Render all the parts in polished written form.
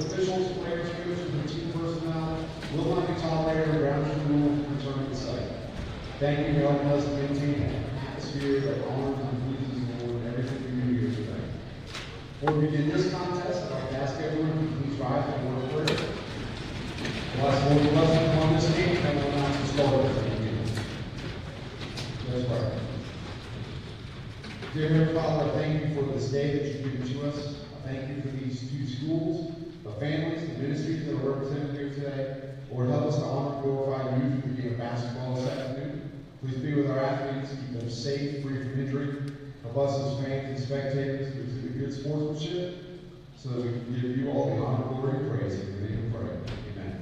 officials, players, coaches, and team personnel will not be tolerated or grounds for removal from returning the site. Thank you for helping us maintain an atmosphere that honors and pleases the Lord in everything we do here today. Before we begin this contest, I'd like to ask everyone to please rise for a word of prayer. Bless the Lord, blessing upon this game, and we'll announce the start of the game. Let's pray. Dear Heavenly Father, I thank you for this day that you've given to us. I thank you for these two schools, the families, the ministries that are represented here today. Lord, help us to honor and glorify you through the game of basketball this afternoon. Please be with our athletes, keep them safe, free from injury. Help us as fans and spectators to exhibit good sportsmanship so that we can give you all the honor, glory, and praise. In the name of prayer. Amen.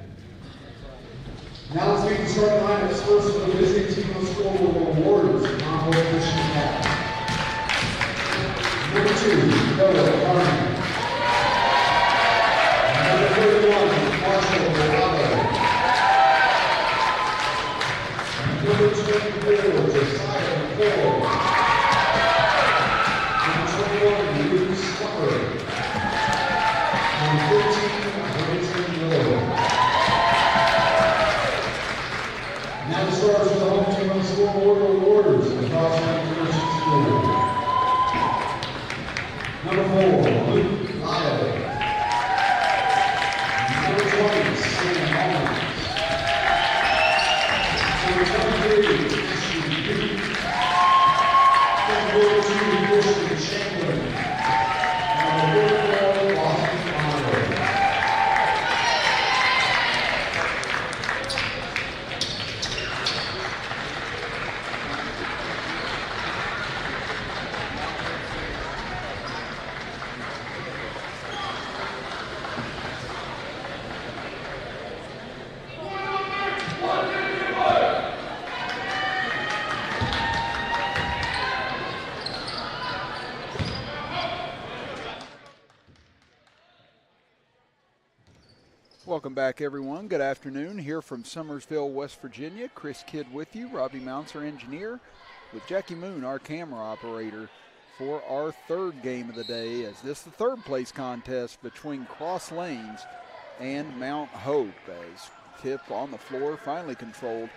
Now let's meet the starting lineups. First for the visiting team on the scoreboard will be Warriors, Convoy Christian Academy. Number 2, Noah Carney. Number 31, Marshall Dorado. Number 24, Josiah McCoy. Number 21, Luke Slupper. Number 15, Brayton Miller. Now the stars for the home team on the scoreboard are Warriors and Crossland Christian School. Number 4, Luke Lyle. Number 20, Sam Mullins. Number 23, Ashley Duke. Number 42, Christian Chamberlain. Number 44, Boston Conway. Welcome back, everyone. Good afternoon. Here from Summersville, West Virginia. Chris Kidd with you. Robbie Mounts, our engineer, with Jackie Moon, our camera operator, for our third game of the day, as this is the third place contest between Cross Lanes and Mount Hope, as tip on the floor finally controlled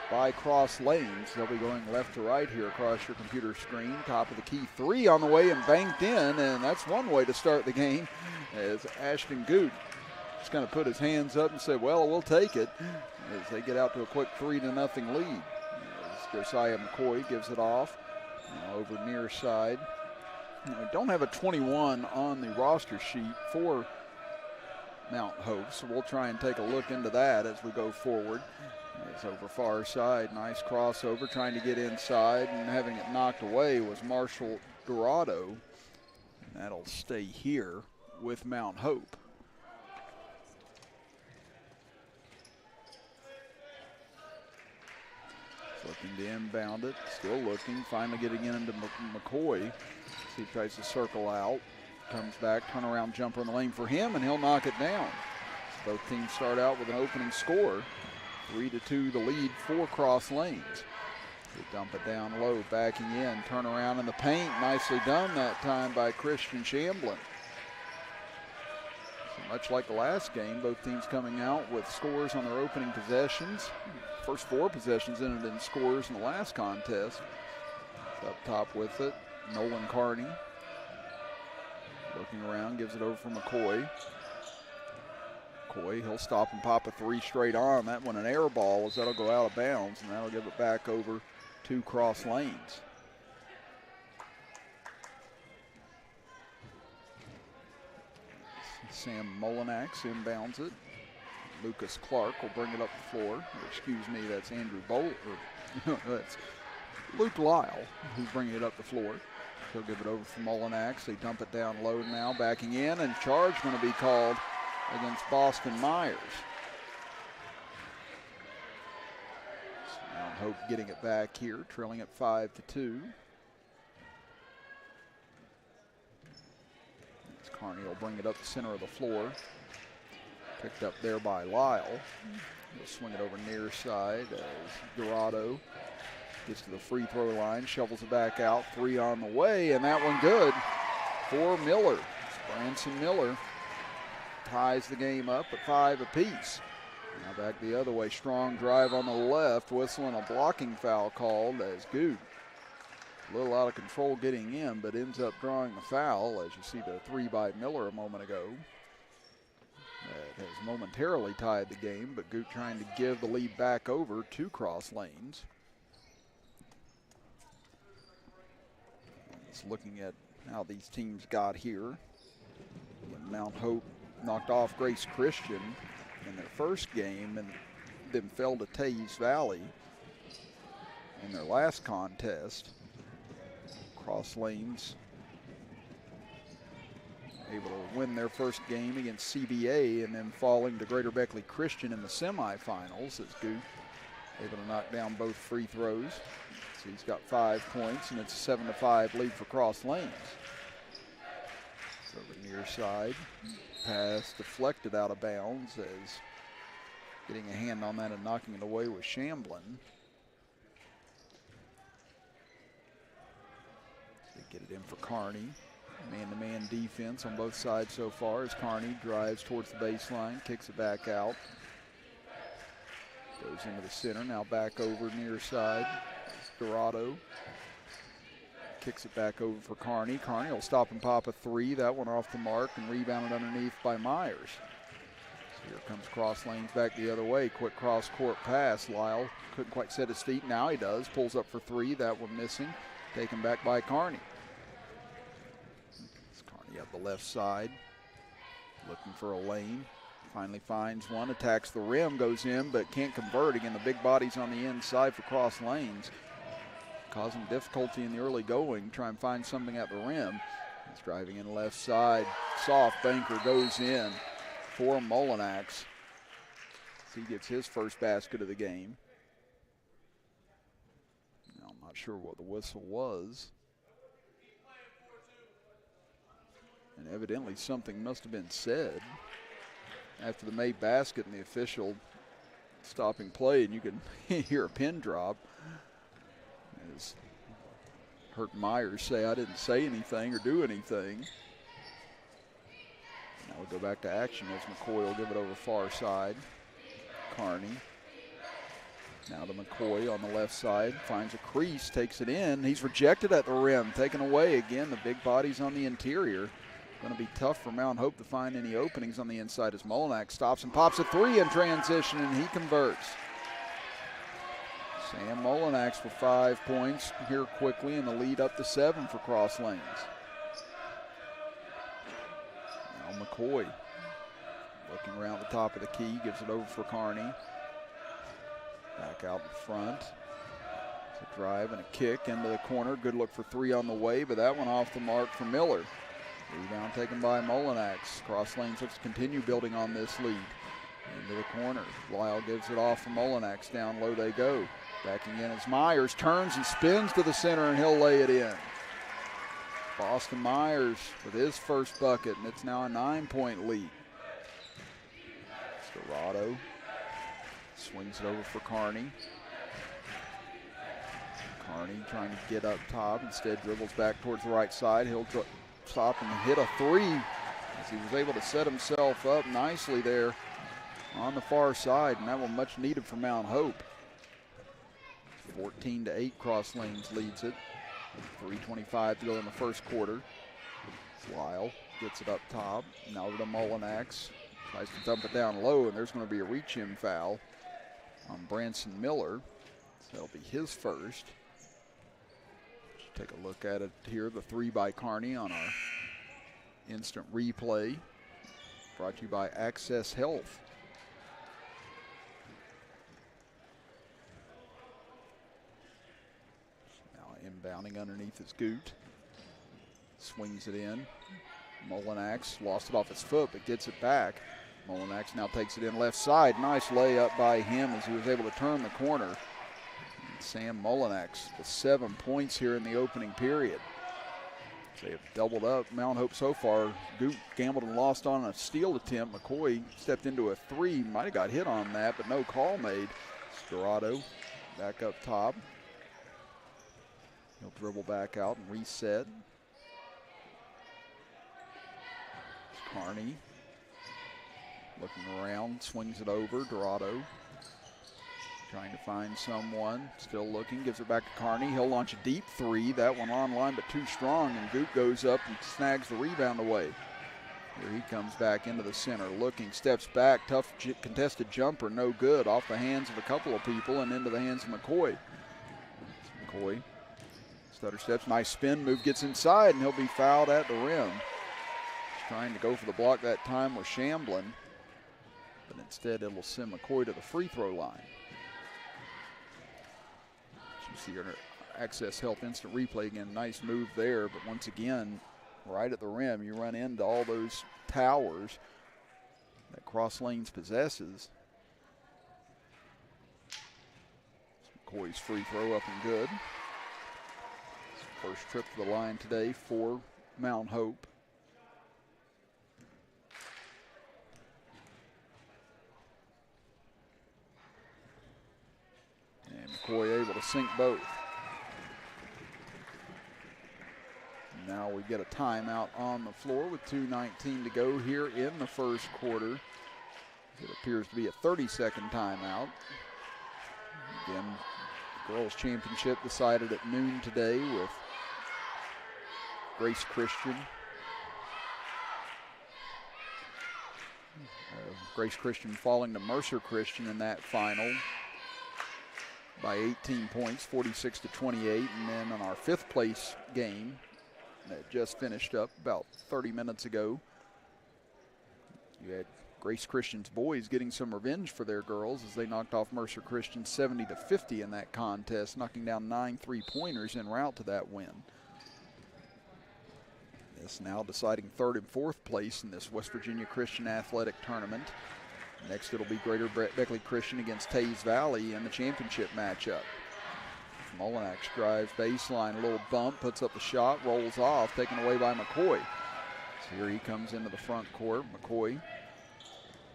by Cross Lanes. They'll be going left to right here across your computer screen. Top of the key, 3 on the way and banked in, and that's one way to start the game, as Ashton Goot just kind of put his hands up and said, well, we'll take it, as they get out to a quick 3-0 lead. As Josiah McCoy gives it off over near side. We don't have a 21 on the roster sheet for Mount Hope, so we'll try and take a look into that as we go forward. It's over far side, nice crossover, trying to get inside, and having it knocked away was Marshall Dorado. And that'll stay here with Mount Hope. Looking to inbound it, still looking, finally getting into McCoy. He tries to circle out, comes back, turnaround jumper in the lane for him, and he'll knock it down. So both teams start out with an opening score. 3-2 the lead for Cross Lanes. They dump it down low, backing in, turn around in the paint. Nicely done that time by Christian Chamberlain. So much like the last game, both teams coming out with scores on their opening possessions. First 4 possessions ended in scores in the last contest. Up top with it, Nolan Carney. Looking around, gives it over for McCoy. McCoy, he'll stop and pop a 3 straight on. That one an air ball, as that'll go out of bounds, and that'll give it back over to Cross Lanes. Sam Molinax inbounds it. Lucas Clark will bring it up the floor. Excuse me, that's Andrew Bolt. That's Luke Lyle who's bringing it up the floor. He'll give it over for Molinax. They dump it down low now, backing in, and charge going to be called against Boston Myers. So now Hope getting it back here, trailing at 5-2. Carney will bring it up the center of the floor. Picked up there by Lyle. He'll swing it over near side as Dorado gets to the free throw line, shovels it back out. 3 on the way, and that one good for Miller. It's Branson Miller. ties the game up at 5 apiece. Now back the other way, strong drive on the left, whistling a blocking foul called as Goot, a little out of control getting in, but ends up drawing the foul, as you see the 3 by Miller a moment ago. That has momentarily tied the game, but Goot trying to give the lead back over to Cross Lanes. Just looking at how these teams got here. Mount Hope knocked off Grace Christian in their first game and then fell to Tays Valley in their last contest. Cross Lanes able to win their first game against CBA and then falling to Greater Beckley Christian in the semifinals as Goot able to knock down both free throws. So he's got 5 points and it's a 7-5 lead for Cross Lanes. So the near side pass deflected out of bounds as getting a hand on that and knocking it away was Shamblin. They get it in for Kearney. Man-to-man defense on both sides so far as Kearney drives towards the baseline, kicks it back out. Goes into the center, now back over near side. Dorado kicks it back over for Kearney. Kearney will stop and pop a 3. That one off the mark and rebounded underneath by Myers. So here comes Cross Lanes back the other way. Quick cross-court pass. Lyle couldn't quite set his feet. Now he does. Pulls up for 3. That one missing. Taken back by Kearney. Kearney up the left side. Looking for a lane. Finally finds one. Attacks the rim. Goes in but can't convert. Again, the big bodies on the inside for Cross Lanes. Causing difficulty in the early going. Try and find something at the rim. He's driving in left side. Soft banker goes in for Mullinax. He gets his first basket of the game. Now, I'm not sure what the whistle was. And evidently something must have been said after the made basket and the official stopping play, and you can hear a pin drop. As heard Myers say, I didn't say anything or do anything. Now we'll go back to action as McCoy will give it over far side. Kearney. Now to McCoy on the left side. Finds a crease, takes it in. He's rejected at the rim, taken away again. The big bodies on the interior. Going to be tough for Mount Hope to find any openings on the inside as Mullinax stops and pops a 3 in transition, and he converts. Sam Mullinax for 5 points here quickly, and the lead up to 7 for Cross Lanes. Now McCoy looking around the top of the key, gives it over for Kearney. Back out in front. It's a drive and a kick into the corner. Good look for 3 on the way, but that one off the mark for Miller. Rebound taken by Mullinax. Cross Lanes looks to continue building on this lead. Into the corner. Lyle gives it off for Mullinax. Down low they go. Backing in as Myers turns and spins to the center, and he'll lay it in. Boston Myers with his first bucket, and it's now a 9-point lead. Dorado swings it over for Kearney. Kearney trying to get up top, instead dribbles back towards the right side. He'll stop and hit a 3 as he was able to set himself up nicely there on the far side, and that one much needed for Mount Hope. 14-8, Cross Lanes leads it. 3:25 to go in the first quarter. Lyle gets it up top. Now over to Mullinax. Tries to dump it down low, and there's going to be a reach-in foul on Branson Miller. So that'll be his first. Take a look at it here. The 3 by Kearney on our instant replay. Brought to you by Access Health. Inbounding underneath is Goot. Swings it in. Mullinax lost it off his foot, but gets it back. Mullinax now takes it in left side. Nice layup by him as he was able to turn the corner. And Sam Mullinax with 7 points here in the opening period. They have doubled up Mount Hope so far. Goot gambled and lost on a steal attempt. McCoy stepped into a 3. Might have got hit on that, but no call made. Dorado back up top. He'll dribble back out and reset. Kearney Looking around, swings it over. Dorado trying to find someone. Still looking, gives it back to Carney. He'll launch a deep three. That one online, but too strong, and Goot goes up and snags the rebound away. Here he comes back into the center, looking, steps back, tough contested jumper, no good, off the hands of a couple of people and into the hands of McCoy. McCoy stutter steps, nice spin move, gets inside, and he'll be fouled at the rim. He's trying to go for the block that time with Shamblin, but instead it'll send McCoy to the free throw line. You see her Access Health instant replay again, nice move there, but once again, right at the rim, you run into all those towers that Cross Lanes possesses. McCoy's free throw up and good. First trip to the line today for Mount Hope. And McCoy able to sink both. Now we get a timeout on the floor with 2:19 to go here in the first quarter. It appears to be a 30-second timeout. Again, the girls' championship decided at noon today with Grace Christian. Grace Christian falling to Mercer Christian in that final by 18 points, 46-28. And then on our fifth place game that just finished up about 30 minutes ago, you had Grace Christian's boys getting some revenge for their girls as they knocked off Mercer Christian 70-50 in that contest, knocking down 9 3-pointers en route to that win. This now deciding third and fourth place in this West Virginia Christian Athletic Tournament. Next it'll be Greater Beckley Christian against Taze Valley in the championship matchup. Mullinax drives baseline, a little bump, puts up the shot, rolls off, taken away by McCoy. So here he comes into the front court. McCoy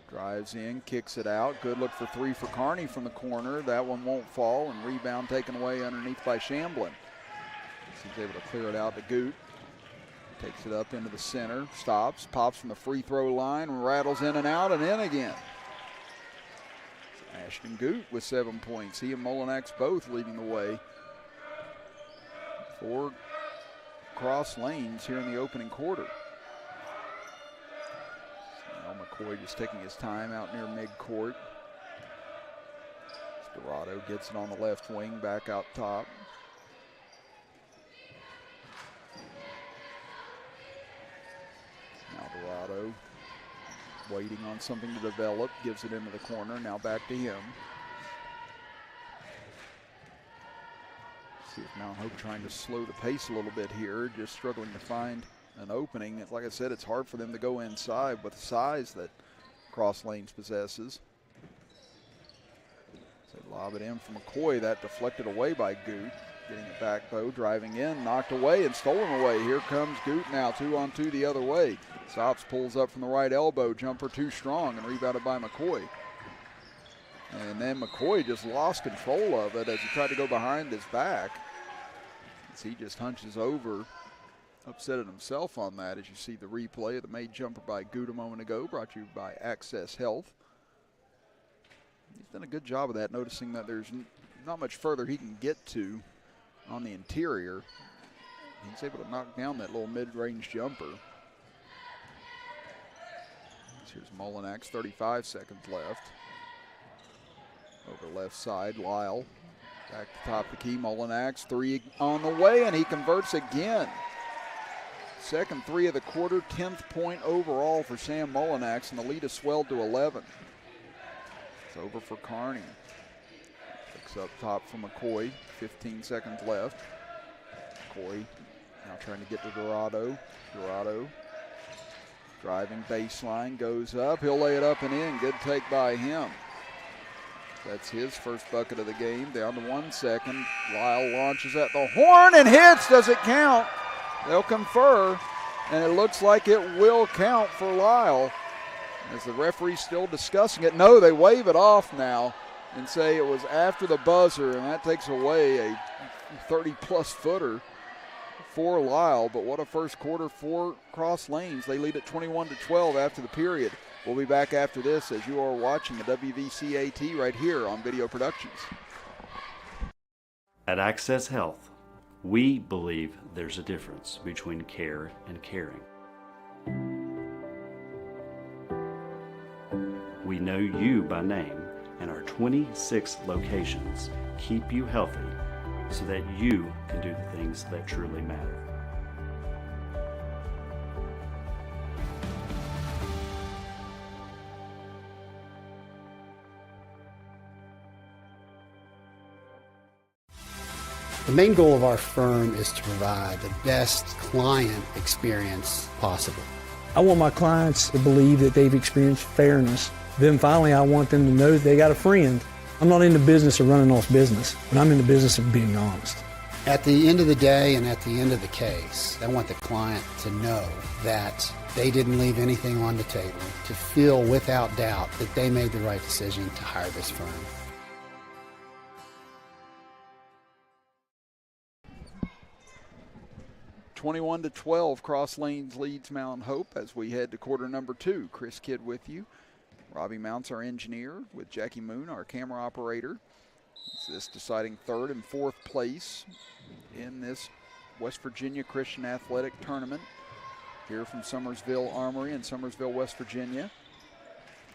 drives in, kicks it out. Good look for three for Carney from the corner. That one won't fall, and rebound taken away underneath by Shamblin. He's able to clear it out to Goot. Takes it up into the center, stops, pops from the free throw line, rattles in and out and in again. Ashton Goot with 7 points. He and Mullinax both leading the way for Cross Lanes here in the opening quarter. Now McCoy just taking his time out near midcourt. Dorado gets it on the left wing, back out top. Now Dorado waiting on something to develop, gives it into the corner, now back to him. See if Mount Hope trying to slow the pace a little bit here, just struggling to find an opening. It's, like I said, it's hard for them to go inside with the size that Cross Lanes possesses. So they lob it in from McCoy, that deflected away by Goot. Getting it back though, driving in, knocked away and stolen away. Here comes Goot now, 2-on-2 the other way. Sops pulls up from the right elbow, jumper too strong and rebounded by McCoy. And then McCoy just lost control of it as he tried to go behind his back. As he just hunches over, upset it himself on that as you see the replay of the made jumper by Goot a moment ago, brought to you by Access Health. He's done a good job of that, noticing that there's not much further he can get to on the interior. He's able to knock down that little mid-range jumper. Here's Mullinax, 35 seconds left. Over left side, Lyle. Back to top of the key, Mullinax, three on the way, and he converts again. Second three of the quarter, 10th point overall for Sam Mullinax, and the lead has swelled to 11. It's over for Carney. Picks up top from McCoy, 15 seconds left. McCoy now trying to get to Dorado. Dorado driving baseline, goes up. He'll lay it up and in. Good take by him. That's his first bucket of the game. Down to 1 second. Lyle launches at the horn and hits. Does it count? They'll confer, and it looks like it will count for Lyle. As the referee's still discussing it. No, they wave it off now and say it was after the buzzer, and that takes away a 30-plus footer for Lisle, but what a first quarter for Cross Lanes. They lead at 21-12 after the period. We'll be back after this as you are watching a WVCAT right here on Video Productions. At Access Health, we believe there's a difference between care and caring. We know you by name, and our 26 locations keep you healthy so that you can do the things that truly matter. The main goal of our firm is to provide the best client experience possible. I want my clients to believe that they've experienced fairness. Then finally, I want them to know that they got a friend. I'm not in the business of running off business, but I'm in the business of being honest. At the end of the day and at the end of the case, I want the client to know that they didn't leave anything on the table, to feel without doubt that they made the right decision to hire this firm. (21-12), Cross Lanes leads Mount Hope as we head to quarter number 2. Chris Kidd with you. Robbie Mounts, our engineer, with Jackie Moon, our camera operator. This deciding third and fourth place in this West Virginia Christian Athletic Tournament here from Summersville Armory in Summersville, West Virginia.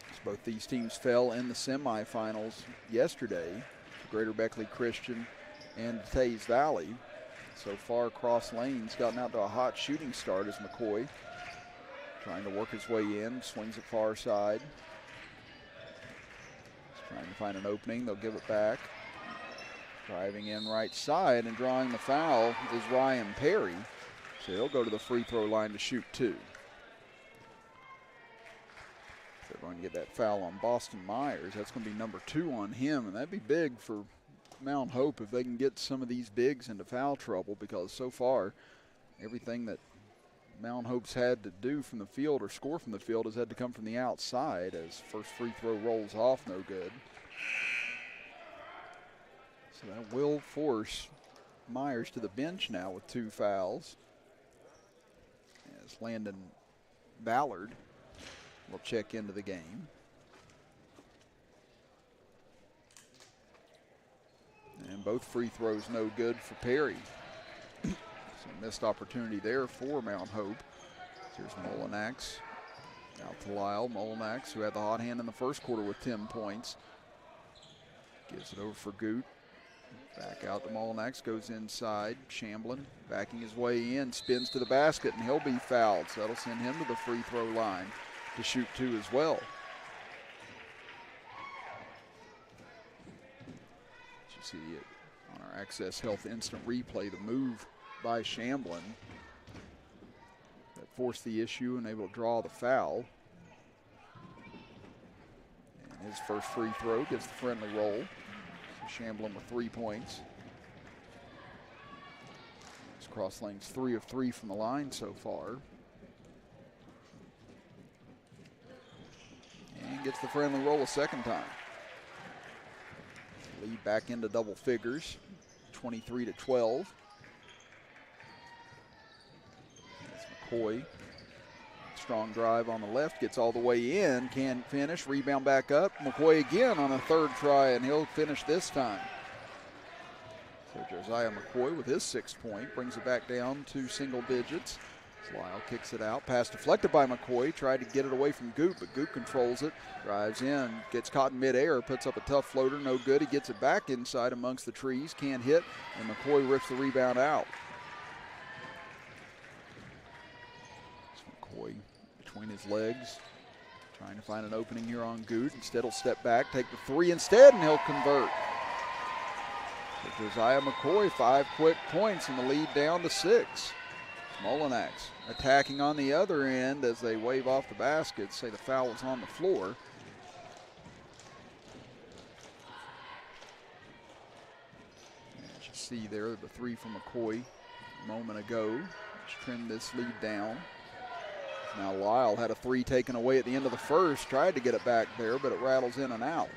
As both these teams fell in the semifinals yesterday, Greater Beckley Christian and Tays Valley. So far, Cross Lanes gotten out to a hot shooting start as McCoy trying to work his way in, swings it far side. Trying to find an opening, they'll give it back. Driving in right side and drawing the foul is Ryan Perry. So he'll go to the free throw line to shoot 2. They're going to get that foul on Boston Myers. That's going to be number 2 on him, and that'd be big for Mount Hope if they can get some of these bigs into foul trouble, because so far everything that Mount Hope's had to do from the field or score from the field has had to come from the outside as first free throw rolls off, no good. So that will force Myers to the bench now with 2 fouls. As Landon Ballard will check into the game. And both free throws no good for Perry. Some missed opportunity there for Mount Hope. Here's Molinax out to Lisle. Molinax, who had the hot hand in the first quarter with 10 points. Gives it over for Goot. Back out to Molinax, goes inside. Shamblin backing his way in, spins to the basket, and he'll be fouled. So that'll send him to the free throw line to shoot 2 as well. You see it on our Access Health instant replay, the move by Shamblin that forced the issue and able to draw the foul. And his first free throw gets the friendly roll. So Shamblin with 3 points. It's Cross Lanes 3 of 3 from the line so far. And gets the friendly roll a second time. Lead back into double figures, 23-12. That's McCoy. Strong drive on the left, gets all the way in, can't finish, rebound back up. McCoy again on a third try, and he'll finish this time. So Josiah McCoy with his 6th point brings it back down to single digits. Lisle kicks it out. Pass deflected by McCoy. Tried to get it away from Goot, but Goot controls it. Drives in, gets caught in midair, puts up a tough floater. No good. He gets it back inside amongst the trees. Can't hit, and McCoy rips the rebound out. It's McCoy between his legs, trying to find an opening here on Goot. Instead, he'll step back, take the 3 instead, and he'll convert. So Josiah McCoy, 5 quick points, and the lead down to 6. Molinax attacking on the other end as they wave off the basket, say the foul was on the floor. As you see there, the 3 from McCoy a moment ago. Let's trim this lead down. Now Lisle had a 3 taken away at the end of the first, tried to get it back there, but it rattles in and out.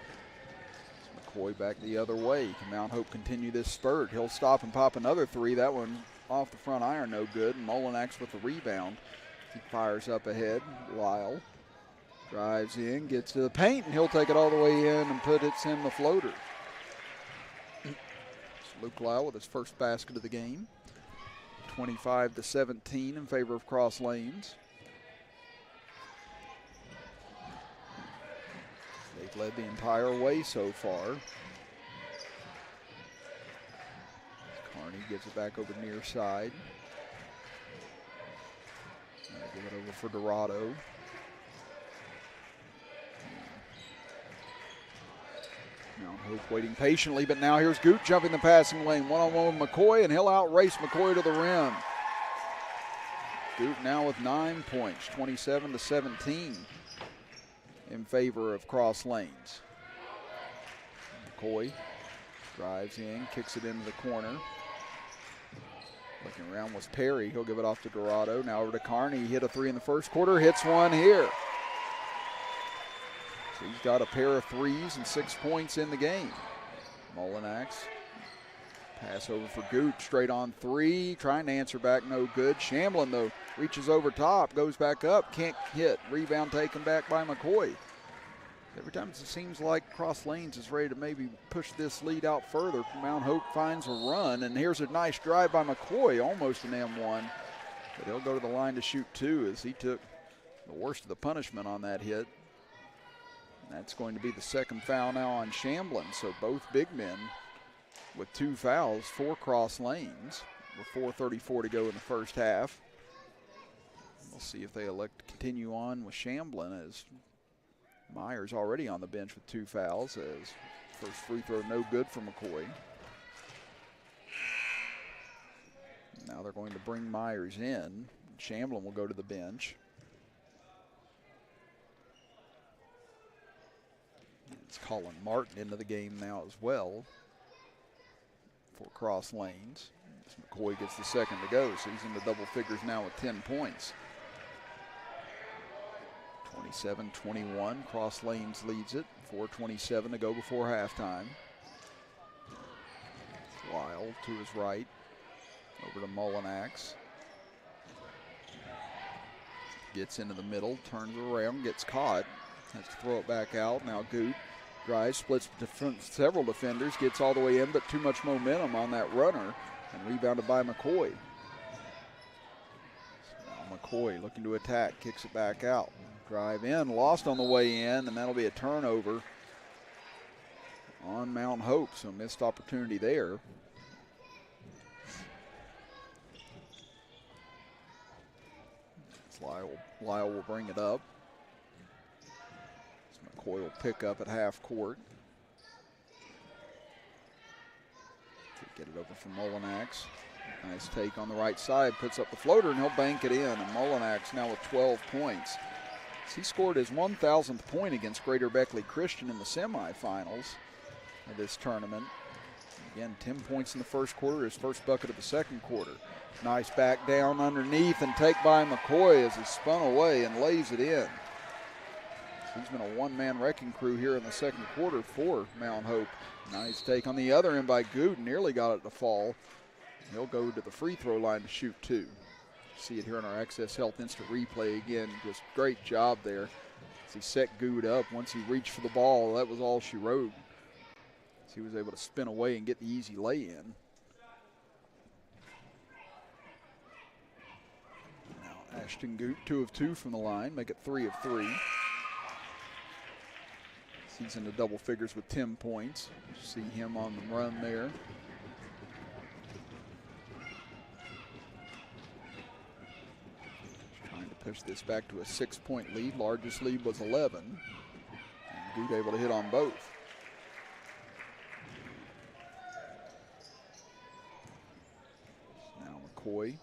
McCoy back the other way. Can Mount Hope continue this spurt? He'll stop and pop another 3. That one off the front iron, no good. And Molinex with the rebound. He fires up ahead. Lyle drives in, gets to the paint, and he'll take it all the way in and put it in the floater. Luke Lyle with his first basket of the game. 25-17 in favor of Cross Lanes. They've led the entire way so far. Carney gives it back over near side. Give it over for Dorado. Now Hope waiting patiently, but now here's Goot jumping the passing lane. One-on-one with McCoy, and he'll outrace McCoy to the rim. Goot now with 9 points, 27-17 in favor of Cross Lanes. McCoy drives in, kicks it into the corner. Looking around was Perry. He'll give it off to Dorado. Now over to Carney. He hit a three in the first quarter, hits one here. So he's got a pair of threes and 6 points in the game. Molinex. Pass over for Goot, straight on three. Trying to answer back, no good. Shamblin, though, reaches over top, goes back up, can't hit. Rebound taken back by McCoy. Every time it seems like Cross Lanes is ready to maybe push this lead out further, Mount Hope finds a run, and here's a nice drive by McCoy, almost an M1. But he'll go to the line to shoot two as he took the worst of the punishment on that hit. And that's going to be the second foul now on Shamblin, so both big men with 2 fouls for Cross Lanes with 4:34 to go in the first half. We'll see if they elect to continue on with Shamblin, as Myers already on the bench with 2 fouls, as first free throw no good for McCoy. Now they're going to bring Myers in. Shamblin will go to the bench. It's Colin Martin into the game now as well for Cross Lanes. As McCoy gets the second to go, so he's in the double figures now with 10 points. 27-21, Cross Lanes leads it. 4:27 to go before halftime. Lyle to his right, over to Molinex. Gets into the middle, turns around, gets caught. Has to throw it back out. Now Goot drives, splits several defenders, gets all the way in, but too much momentum on that runner, and rebounded by McCoy. So now McCoy looking to attack, kicks it back out. Drive in, lost on the way in, and that'll be a turnover on Mount Hope, so missed opportunity there. Lyle will bring it up. McCoy will pick up at half court. Get it over from Molinex. Nice take on the right side, puts up the floater, and he'll bank it in. And Molinex now with 12 points. He scored his 1,000th point against Greater Beckley Christian in the semifinals of this tournament. Again, 10 points in the first quarter, his first bucket of the second quarter. Nice back down underneath and take by McCoy as he spun away and lays it in. He's been a one-man wrecking crew here in the second quarter for Mount Hope. Nice take on the other end by Goot, nearly got it to fall. He'll go to the free throw line to shoot two. See it here in our Access Health Instant Replay again. Just great job there as he set Goot up. Once he reached for the ball, that was all she wrote. So he was able to spin away and get the easy lay-in. Now Ashton Goot, 2 of 2 from the line, make it 3 of 3. He's into double figures with 10 points. See him on the run there. Trying to push this back to a 6-point lead. Largest lead was 11. And Goot able to hit on both. Now McCoy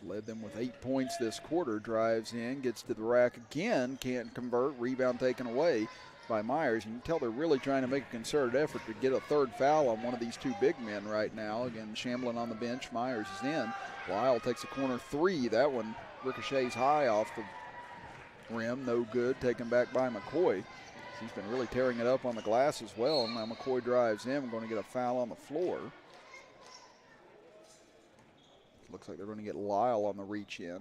led them with 8 points this quarter. Drives in, gets to the rack again, can't convert. Rebound taken away by Myers. You can tell they're really trying to make a concerted effort to get a third foul on one of these two big men right now. Again, Shamblin on the bench, Myers is in. Lyle takes a corner three. That one ricochets high off the rim, no good. Taken back by McCoy. He's been really tearing it up on the glass as well. Now McCoy drives in. We're going to get a foul on the floor. Looks like they're going to get Lyle on the reach in.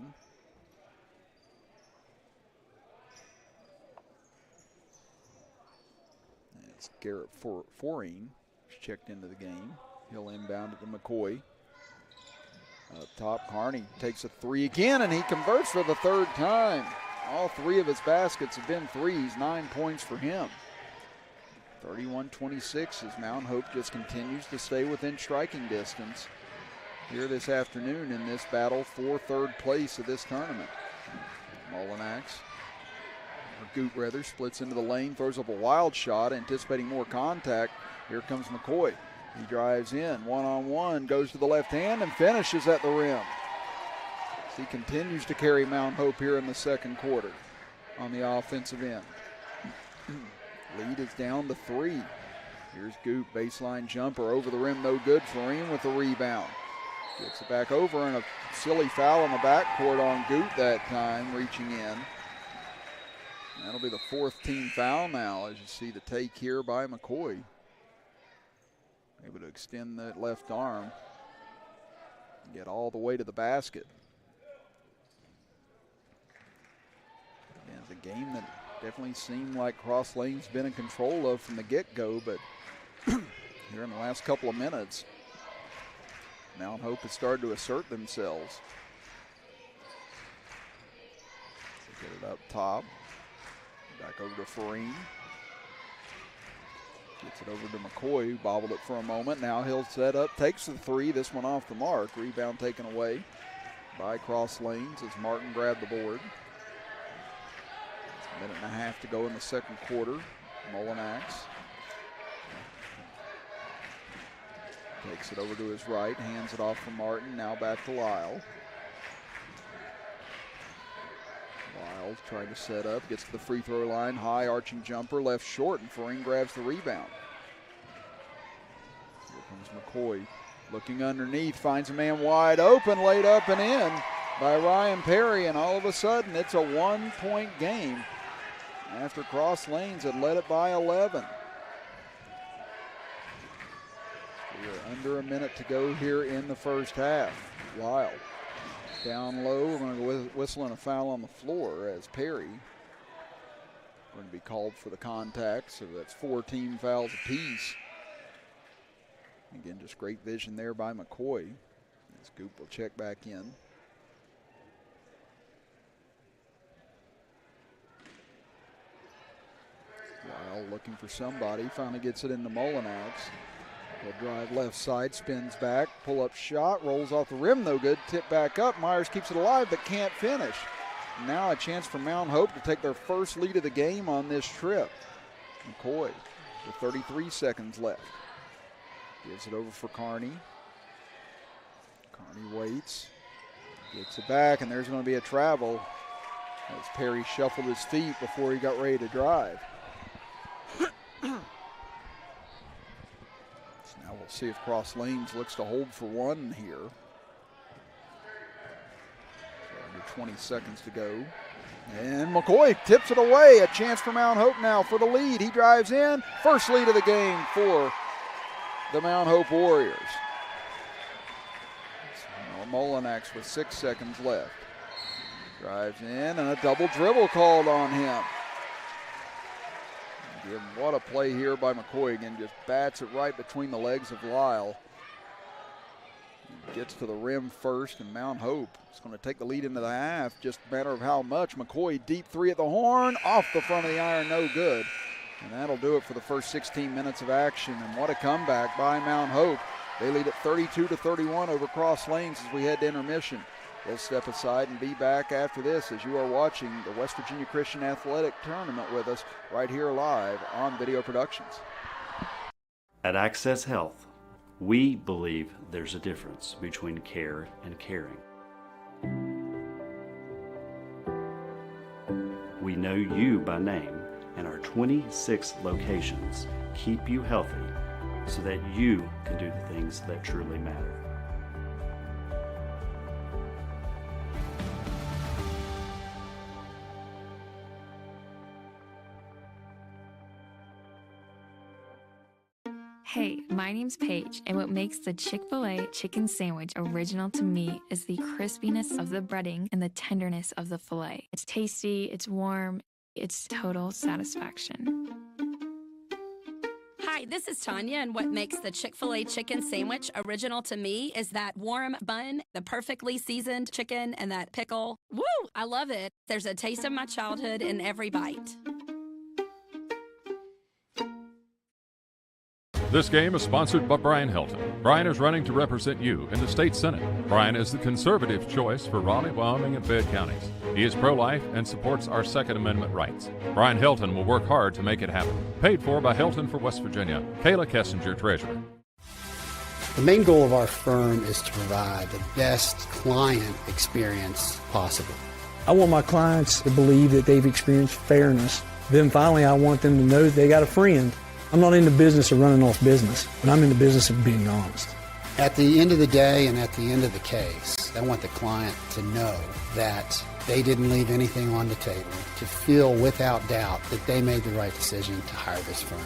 It's Garrett Foreen who's checked into the game. He'll inbound it to McCoy. Up top, Carney takes a three again, and he converts for the third time. All three of his baskets have been threes, 9 points for him. 31-26 as Mount Hope just continues to stay within striking distance here this afternoon in this battle for third place of this tournament. Mullinax, or Goot rather, splits into the lane, throws up a wild shot, anticipating more contact. Here comes McCoy. He drives in, one-on-one, goes to the left hand and finishes at the rim. He continues to carry Mount Hope here in the second quarter on the offensive end. Lead is down to 3. Here's Goop, baseline jumper over the rim, no good. Farine with the rebound. Gets it back over, and a silly foul on the backcourt on Goop that time, reaching in. That'll be the 4th team foul now, as you see the take here by McCoy. Able to extend that left arm, get all the way to the basket. And it's a game that definitely seemed like Cross Lane's been in control of from the get-go, but here in the last couple of minutes, Mount Hope has started to assert themselves. They get it up top. Back over to Farine. Gets it over to McCoy, who bobbled it for a moment. Now he'll set up, takes the three. This one off the mark. Rebound taken away by Cross Lanes as Martin grabbed the board. It's a minute and a half to go in the second quarter. Mullinax takes it over to his right, hands it off for Martin. Now back to Lyle. Lyles trying to set up, gets to the free throw line, high arching jumper, left short, and Farine grabs the rebound. Here comes McCoy, looking underneath, finds a man wide open, laid up and in by Ryan Perry, and all of a sudden it's a 1-point game after Cross Lanes had led it by 11. We are under a minute to go here in the first half. Lyle down low, we're going to go whistling a foul on the floor as Perry going to be called for the contact, so that's 4 team fouls apiece. Again, just great vision there by McCoy. As Goop will check back in. Lyle looking for somebody, finally gets it into Mullinax. He'll drive left side, spins back, pull-up shot, rolls off the rim, no good. Tip back up, Myers keeps it alive but can't finish. Now a chance for Mount Hope to take their first lead of the game on this trip. McCoy with 33 seconds left. Gives it over for Carney. Carney waits, gets it back, and there's going to be a travel as Perry shuffled his feet before he got ready to drive. Now we'll see if Cross Lanes looks to hold for one here. So under 20 seconds to go. And McCoy tips it away. A chance for Mount Hope now for the lead. He drives in. First lead of the game for the Mount Hope Warriors. Mullinax with 6 seconds left. Drives in, and a double dribble called on him. Again, what a play here by McCoy. Again, just bats it right between the legs of Lyle. He gets to the rim first, and Mount Hope is going to take the lead into the half. Just a matter of how much. McCoy, deep three at the horn, off the front of the iron, no good. And that'll do it for the first 16 minutes of action. And what a comeback by Mount Hope. They lead at 32-31 over Cross Lanes as we head to intermission. We'll step aside and be back after this as you are watching the West Virginia Christian Athletic Tournament with us right here live on Video Productions. At Access Health, we believe there's a difference between care and caring. We know you by name, and our 26 locations keep you healthy so that you can do the things that truly matter. Hey, my name's Paige, and what makes the Chick-fil-A chicken sandwich original to me is the crispiness of the breading and the tenderness of the filet. It's tasty, it's warm, it's total satisfaction. Hi, this is Tanya, and what makes the Chick-fil-A chicken sandwich original to me is that warm bun, the perfectly seasoned chicken, and that pickle. Woo! I love it. There's a taste of my childhood in every bite. This game is sponsored by Brian Helton. Brian is running to represent you in the state senate. Brian is the conservative choice for Raleigh, Wyoming, and Fayette counties. He is pro-life and supports our Second Amendment rights. Brian Helton will work hard to make it happen. Paid for by Helton for West Virginia. Kayla Kessinger, Treasurer. The main goal of our firm is to provide the best client experience possible. I want my clients to believe that they've experienced fairness. Then finally, I want them to know that they got a friend. I'm not in the business of running off business, but I'm in the business of being honest. At the end of the day and at the end of the case, I want the client to know that they didn't leave anything on the table, to feel without doubt that they made the right decision to hire this firm.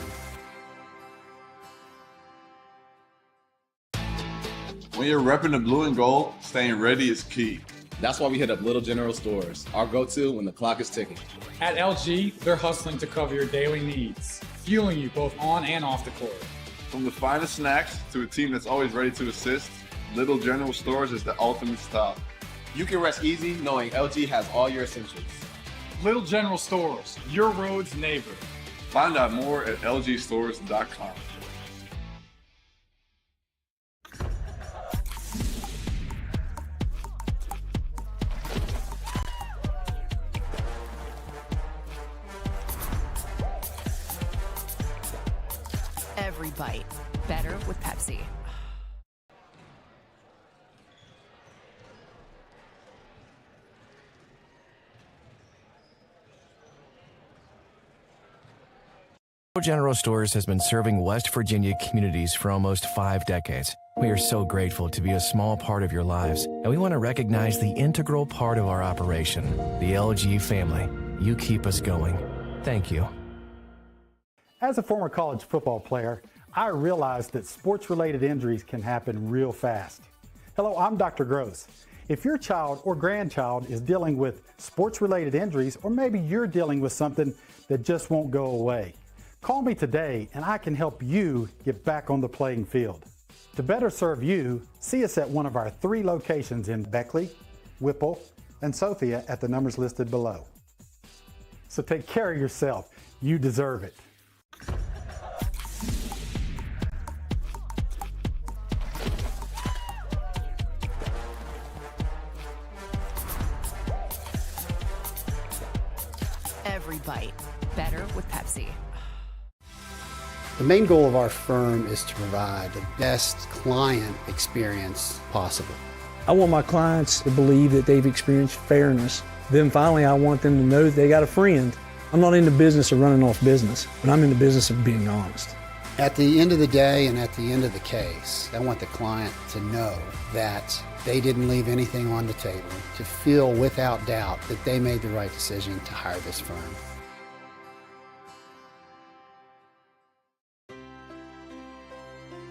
When you're repping the blue and gold, staying ready is key. That's why we hit up Little General Stores, our go-to when the clock is ticking. At LG, they're hustling to cover your daily needs, fueling you both on and off the court. From the finest snacks to a team that's always ready to assist, Little General Stores is the ultimate stop. You can rest easy knowing LG has all your essentials. Little General Stores, your road's neighbor. Find out more at lgstores.com. Every bite better with Pepsi. General Stores has been serving West Virginia communities for almost 5 decades. We are so grateful to be a small part of your lives, and we want to recognize the integral part of our operation, the LG family. You keep us going. Thank you. As a former college football player, I realized that sports-related injuries can happen real fast. Hello, I'm Dr. Gross. If your child or grandchild is dealing with sports-related injuries, or maybe you're dealing with something that just won't go away, call me today and I can help you get back on the playing field. To better serve you, see us at one of our 3 locations in Beckley, Whipple, and Sophia at the numbers listed below. So take care of yourself. You deserve it. Every bite better with Pepsi. The main goal of our firm is to provide the best client experience possible. I want my clients to believe that they've experienced fairness. Then finally, I want them to know that they got a friend. I'm not in the business of running off business, but I'm in the business of being honest. At the end of the day and at the end of the case, I want the client to know that they didn't leave anything on the table, to feel without doubt that they made the right decision to hire this firm.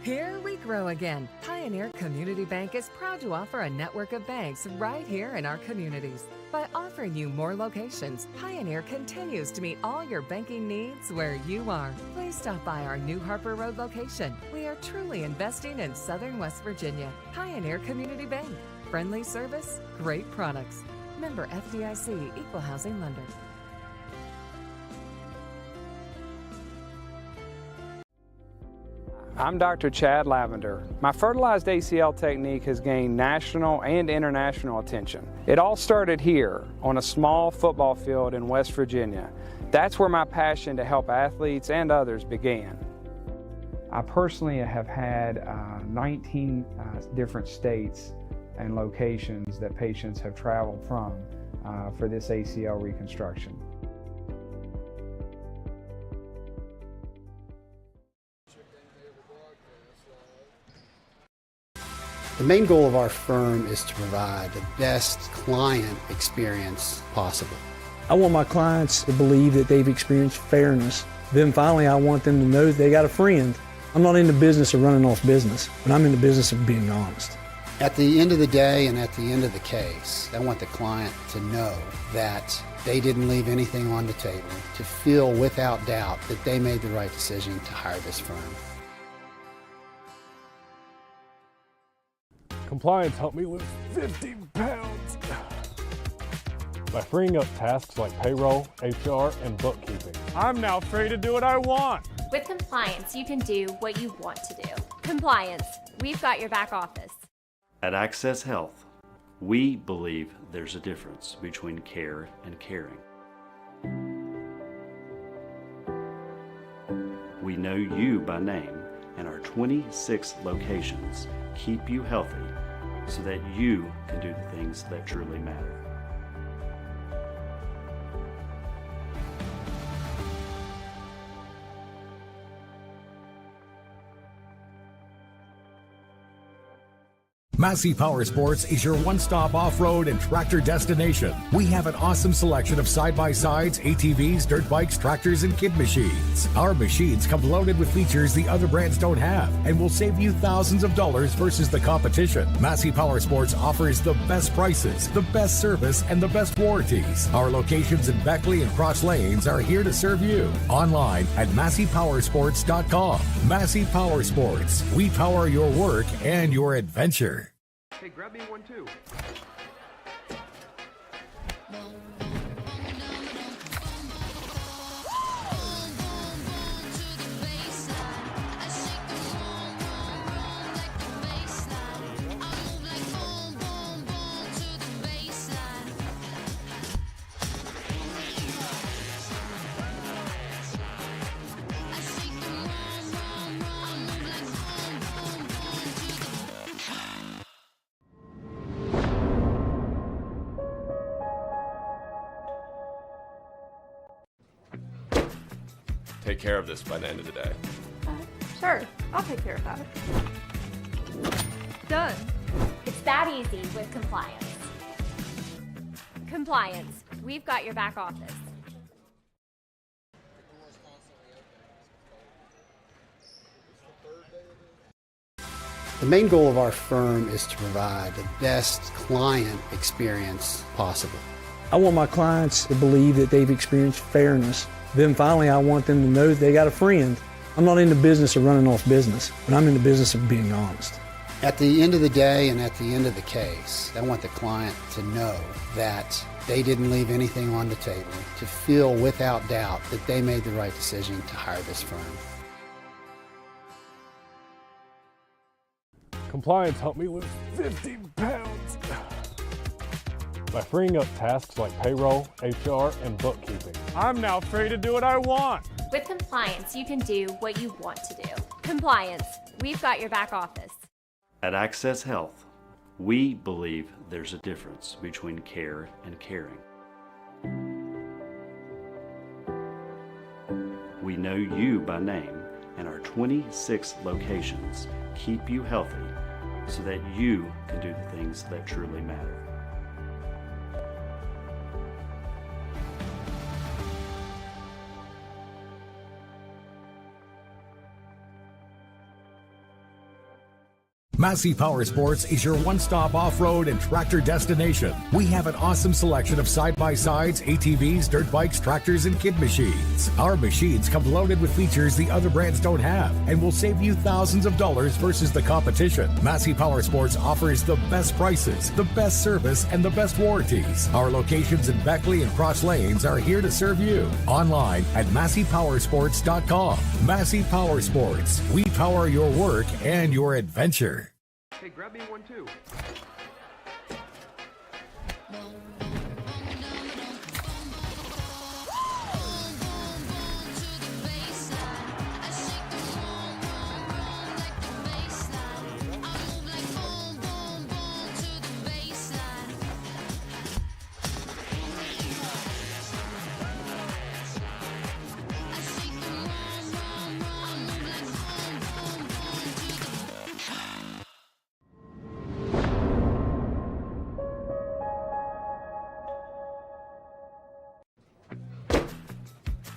Here we grow again. Pioneer Community Bank is proud to offer a network of banks right here in our communities. By offering you more locations, Pioneer continues to meet all your banking needs where you are. Please stop by our new Harper Road location. We are truly investing in Southern West Virginia. Pioneer Community Bank. Friendly service, great products. Member FDIC, Equal Housing Lender. I'm Dr. Chad Lavender. My fertilized ACL technique has gained national and international attention. It all started here on a small football field in West Virginia. That's where my passion to help athletes and others began. I personally have had 19 different states and locations that patients have traveled from for this ACL reconstruction. The main goal of our firm is to provide the best client experience possible. I want my clients to believe that they've experienced fairness. Then finally, I want them to know that they got a friend. I'm not in the business of running off business, but I'm in the business of being honest. At the end of the day and at the end of the case, I want the client to know that they didn't leave anything on the table, to feel without doubt that they made the right decision to hire this firm. Compliance helped me lose 50 pounds by freeing up tasks like payroll, HR, and bookkeeping. I'm now free to do what I want. With compliance, you can do what you want to do. Compliance, we've got your back office. At Access Health, we believe there's a difference between care and caring. We know you by name, and our 26 locations keep you healthy so that you can do the things that truly matter. Massey Power Sports is your one-stop off-road and tractor destination. We have an awesome selection of side-by-sides, ATVs, dirt bikes, tractors, and kid machines. Our machines come loaded with features the other brands don't have and will save you thousands of dollars versus the competition. Massey Power Sports offers the best prices, the best service, and the best warranties. Our locations in Beckley and Cross Lanes are here to serve you. Online at MasseyPowersports.com. Massey Power Sports. We power your work and your adventure. Hey, grab me one too. Take care of this by the end of the day. Sure, I'll take care of that. Done. It's that easy with compliance. Compliance, we've got your back office. The main goal of our firm is to provide the best client experience possible. I want my clients to believe that they've experienced fairness. Then finally, I want them to know that they got a friend. I'm not in the business of running off business, but I'm in the business of being honest. At the end of the day and at the end of the case, I want the client to know that they didn't leave anything on the table, to feel without doubt that they made the right decision to hire this firm. Compliance helped me lose 50 pounds by freeing up tasks like payroll, HR, and bookkeeping. I'm now free to do what I want. With compliance, you can do what you want to do. Compliance, we've got your back office. At Access Health, we believe there's a difference between care and caring. We know you by name, and our 26 locations keep you healthy so that you can do the things that truly matter. Massey Power Sports is your one-stop off-road and tractor destination. We have an awesome selection of side-by-sides, ATVs, dirt bikes, tractors, and kid machines. Our machines come loaded with features the other brands don't have and will save you thousands of dollars versus the competition. Massey Power Sports offers the best prices, the best service, and the best warranties. Our locations in Beckley and Cross Lanes are here to serve you. Online at MasseyPowersports.com. Massey Power Sports. We power your work and your adventure. Hey, grab me one too.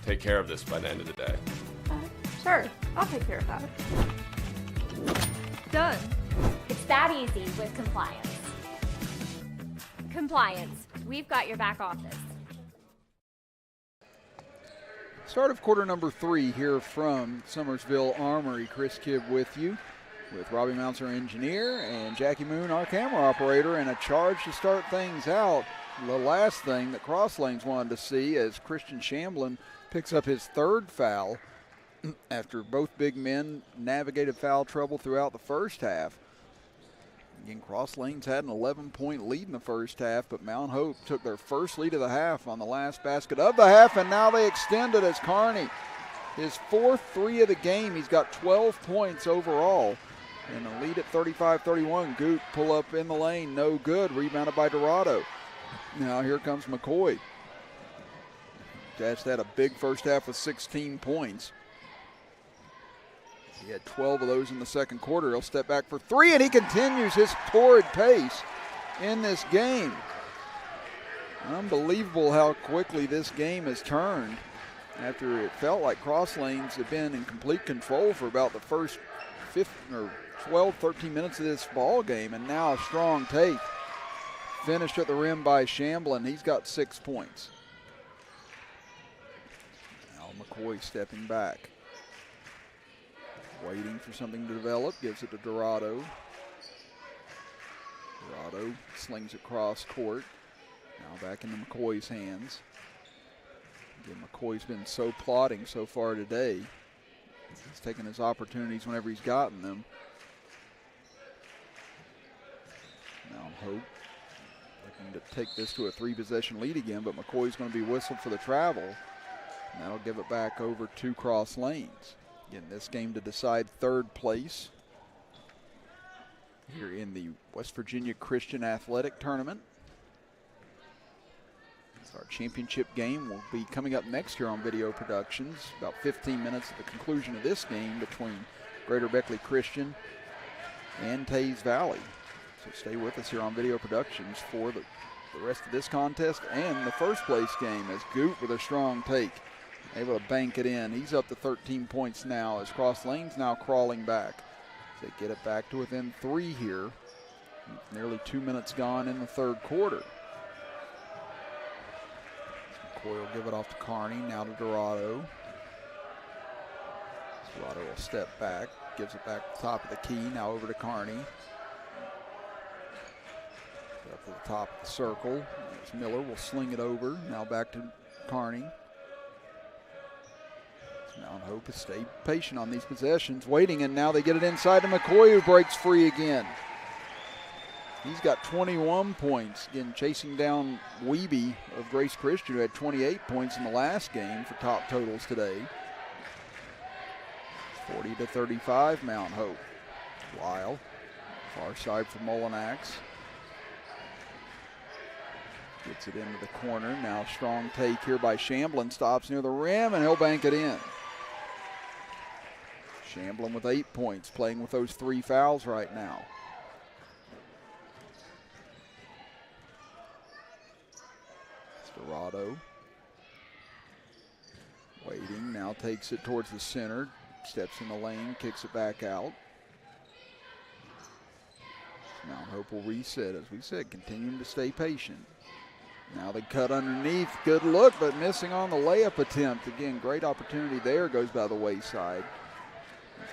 Take care of this by the end of the day. Sure, I'll take care of that. Done. It's that easy with compliance. Compliance. We've got your back office. Start of quarter number 3 here from Summersville Armory. Chris Kidd with you, with Robbie Mounts, our engineer, and Jackie Moon, our camera operator, and a charge to start things out. The last thing that Cross Lanes wanted to see as Christian Shamblin picks up his 3rd foul after both big men navigated foul trouble throughout the first half. Again, Cross Lanes had an 11-point lead in the first half, but Mount Hope took their first lead of the half on the last basket of the half, and now they extend it as Carney, his 4th 3 of the game. He's got 12 points overall, and a lead at 35-31. Goot pull up in the lane, no good, rebounded by Dorado. Now here comes McCoy. Just had a big first half with 16 points. He had 12 of those in the second quarter. He'll step back for 3, and he continues his torrid pace in this game. Unbelievable how quickly this game has turned after it felt like Cross Lanes had been in complete control for about the first 12, 13 minutes of this ball game, and now a strong take. Finished at the rim by Shamblin. He's got 6 points. Now McCoy stepping back. Waiting for something to develop, gives it to Dorado. Dorado slings across court. Now back into McCoy's hands. Again, McCoy's been so plodding so far today. He's taken his opportunities whenever he's gotten them. Now Hope looking to take this to a 3-possession lead again, but McCoy's going to be whistled for the travel. And that'll give it back over to Cross Lanes. Again, this game to decide 3rd place here in the West Virginia Christian Athletic Tournament. So our championship game will be coming up next here on Video Productions. About 15 minutes at the conclusion of this game between Greater Beckley Christian and Tays Valley. So stay with us here on Video Productions for the rest of this contest and the first place game as Goot with a strong take. Able to bank it in. He's up to 13 points now as Cross Lanes now crawling back. They get it back to within 3 here. Nearly 2 minutes gone in the 3rd quarter. McCoy will give it off to Carney, now to Dorado. Dorado will step back, gives it back to the top of the key, now over to Carney. Up to the top of the circle. As Miller will sling it over, now back to Carney. Mount Hope has stayed patient on these possessions, waiting, and now they get it inside to McCoy, who breaks free again. He's got 21 points, again chasing down Wiebe of Grace Christian, who had 28 points in the last game for top totals today. 40-35, Mount Hope. Lyle, far side for Mullinax. Gets it into the corner, now strong take here by Shamblin, stops near the rim, and he'll bank it in. Shamblin with 8 points, playing with those 3 fouls right now. Dorado waiting, now takes it towards the center, steps in the lane, kicks it back out. Mount Hope will reset, as we said, continuing to stay patient. Now they cut underneath, good look, but missing on the layup attempt. Again, great opportunity there, goes by the wayside.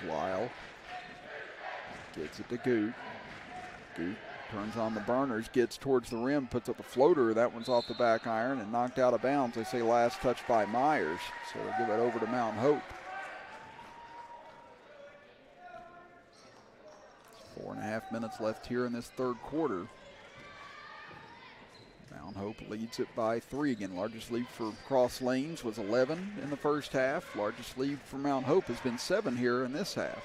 There's Lyle, gets it to Goot. Goot turns on the burners, gets towards the rim, puts up a floater. That one's off the back iron and knocked out of bounds. They say last touch by Myers, so they'll give it over to Mount Hope. 4.5 minutes left here in this 3rd quarter. Mount Hope leads it by 3 again. Largest lead for Cross Lanes was 11 in the first half. Largest lead for Mount Hope has been 7 here in this half.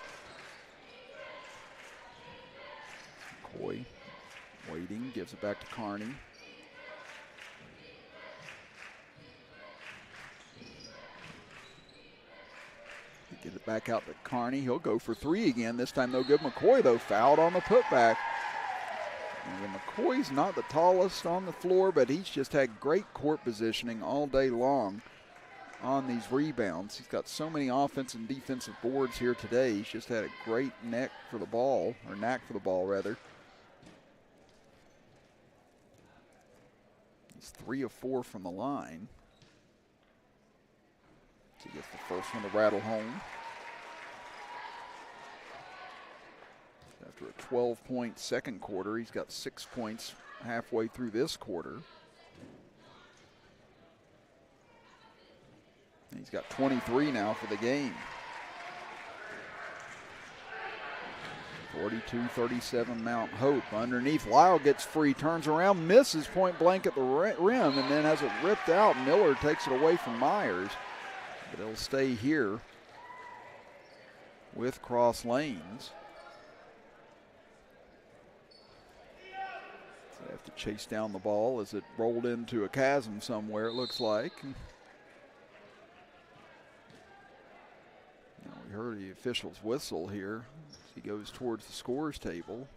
McCoy waiting, gives it back to Carney. Get it back out to Carney. He'll go for 3 again. This time no good. McCoy, though, fouled on the putback. And McCoy's not the tallest on the floor, but he's just had great court positioning all day long on these rebounds. He's got so many offensive and defensive boards here today. He's just had a great knack for the ball. He's 3 of 4 from the line. So he gets the first one to rattle home. After a 12-point second quarter, he's got 6 points halfway through this quarter. And he's got 23 now for the game. 42-37 Mount Hope. Underneath, Lyle gets free, turns around, misses point blank at the rim, and then has it ripped out. Miller takes it away from Myers, but it'll stay here with Cross Lanes. So they have to chase down the ball as it rolled into a chasm somewhere, it looks like. Now we heard the official's whistle here. He goes towards the scores table.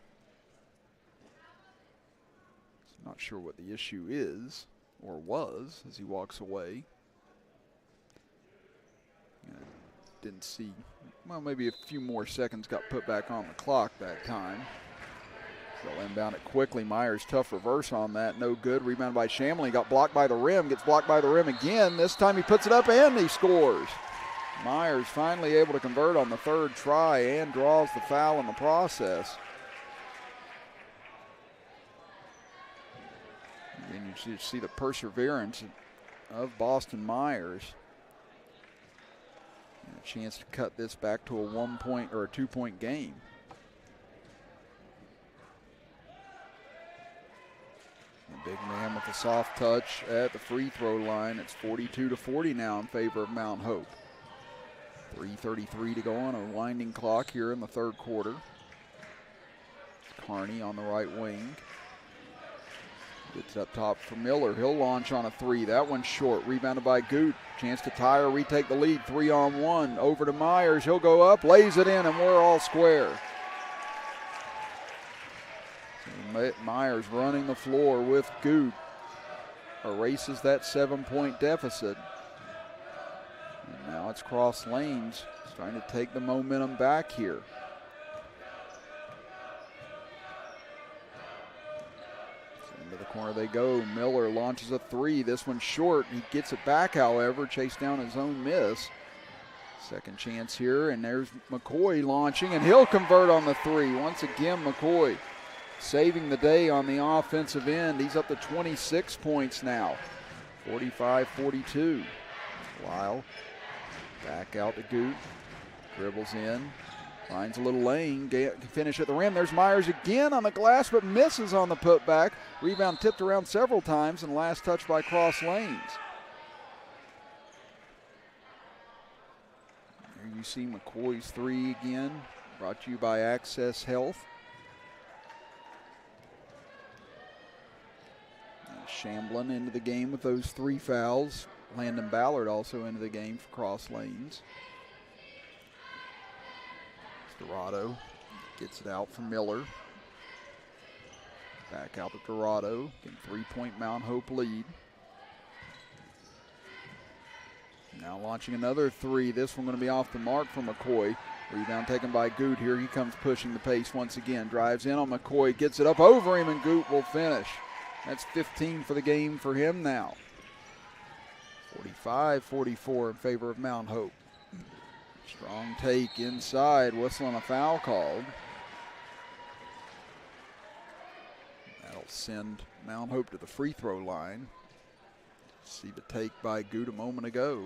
Not sure what the issue is or was as he walks away. Didn't see, well, maybe a few more seconds got put back on the clock that time. They'll inbound it quickly. Myers, tough reverse on that, no good. Rebound by Shamlin, got blocked by the rim, gets blocked by the rim again. This time he puts it up and he scores. Myers finally able to convert on the third try and draws the foul in the process. And you see the perseverance of Boston Myers. And a chance to cut this back to a 1-point or a 2-point game. The big man with the soft touch at the free throw line. It's 42-40 now in favor of Mount Hope. 3:33 to go on a winding clock here in the third quarter. Carney on the right wing. Gets up top for Miller. He'll launch on a three. That one's short. Rebounded by Goot. Chance to tie or retake the lead. 3-on-1. Over to Myers. He'll go up, lays it in, and we're all square. So Myers running the floor with Goot. Erases that 7-point deficit. And now it's Cross Lanes trying to take the momentum back here. So into the corner they go. Miller launches a three. This one's short. He gets it back, however, chased down his own miss. Second chance here, and there's McCoy launching, and he'll convert on the three. Once again, McCoy saving the day on the offensive end. He's up to 26 points now, 45-42. Lyle back out to Goot, dribbles in, finds a little lane, can finish at the rim. There's Myers again on the glass, but misses on the putback. Rebound tipped around several times, and last touch by Cross Lanes. There you see McCoy's three again, brought to you by Access Health. Shamblin into the game with those 3 fouls. Landon Ballard also into the game for Cross Lanes. Dorado gets it out for Miller. Back out to Dorado. Getting 3-point Mount Hope lead. Now launching another three. This one going to be off the mark for McCoy. Rebound taken by Goot. Here he comes pushing the pace once again. Drives in on McCoy. Gets it up over him, and Goot will finish. That's 15 for the game for him now. 45-44 in favor of Mount Hope. Strong take inside, whistling a foul called. That'll send Mount Hope to the free throw line. See the take by Goot a moment ago.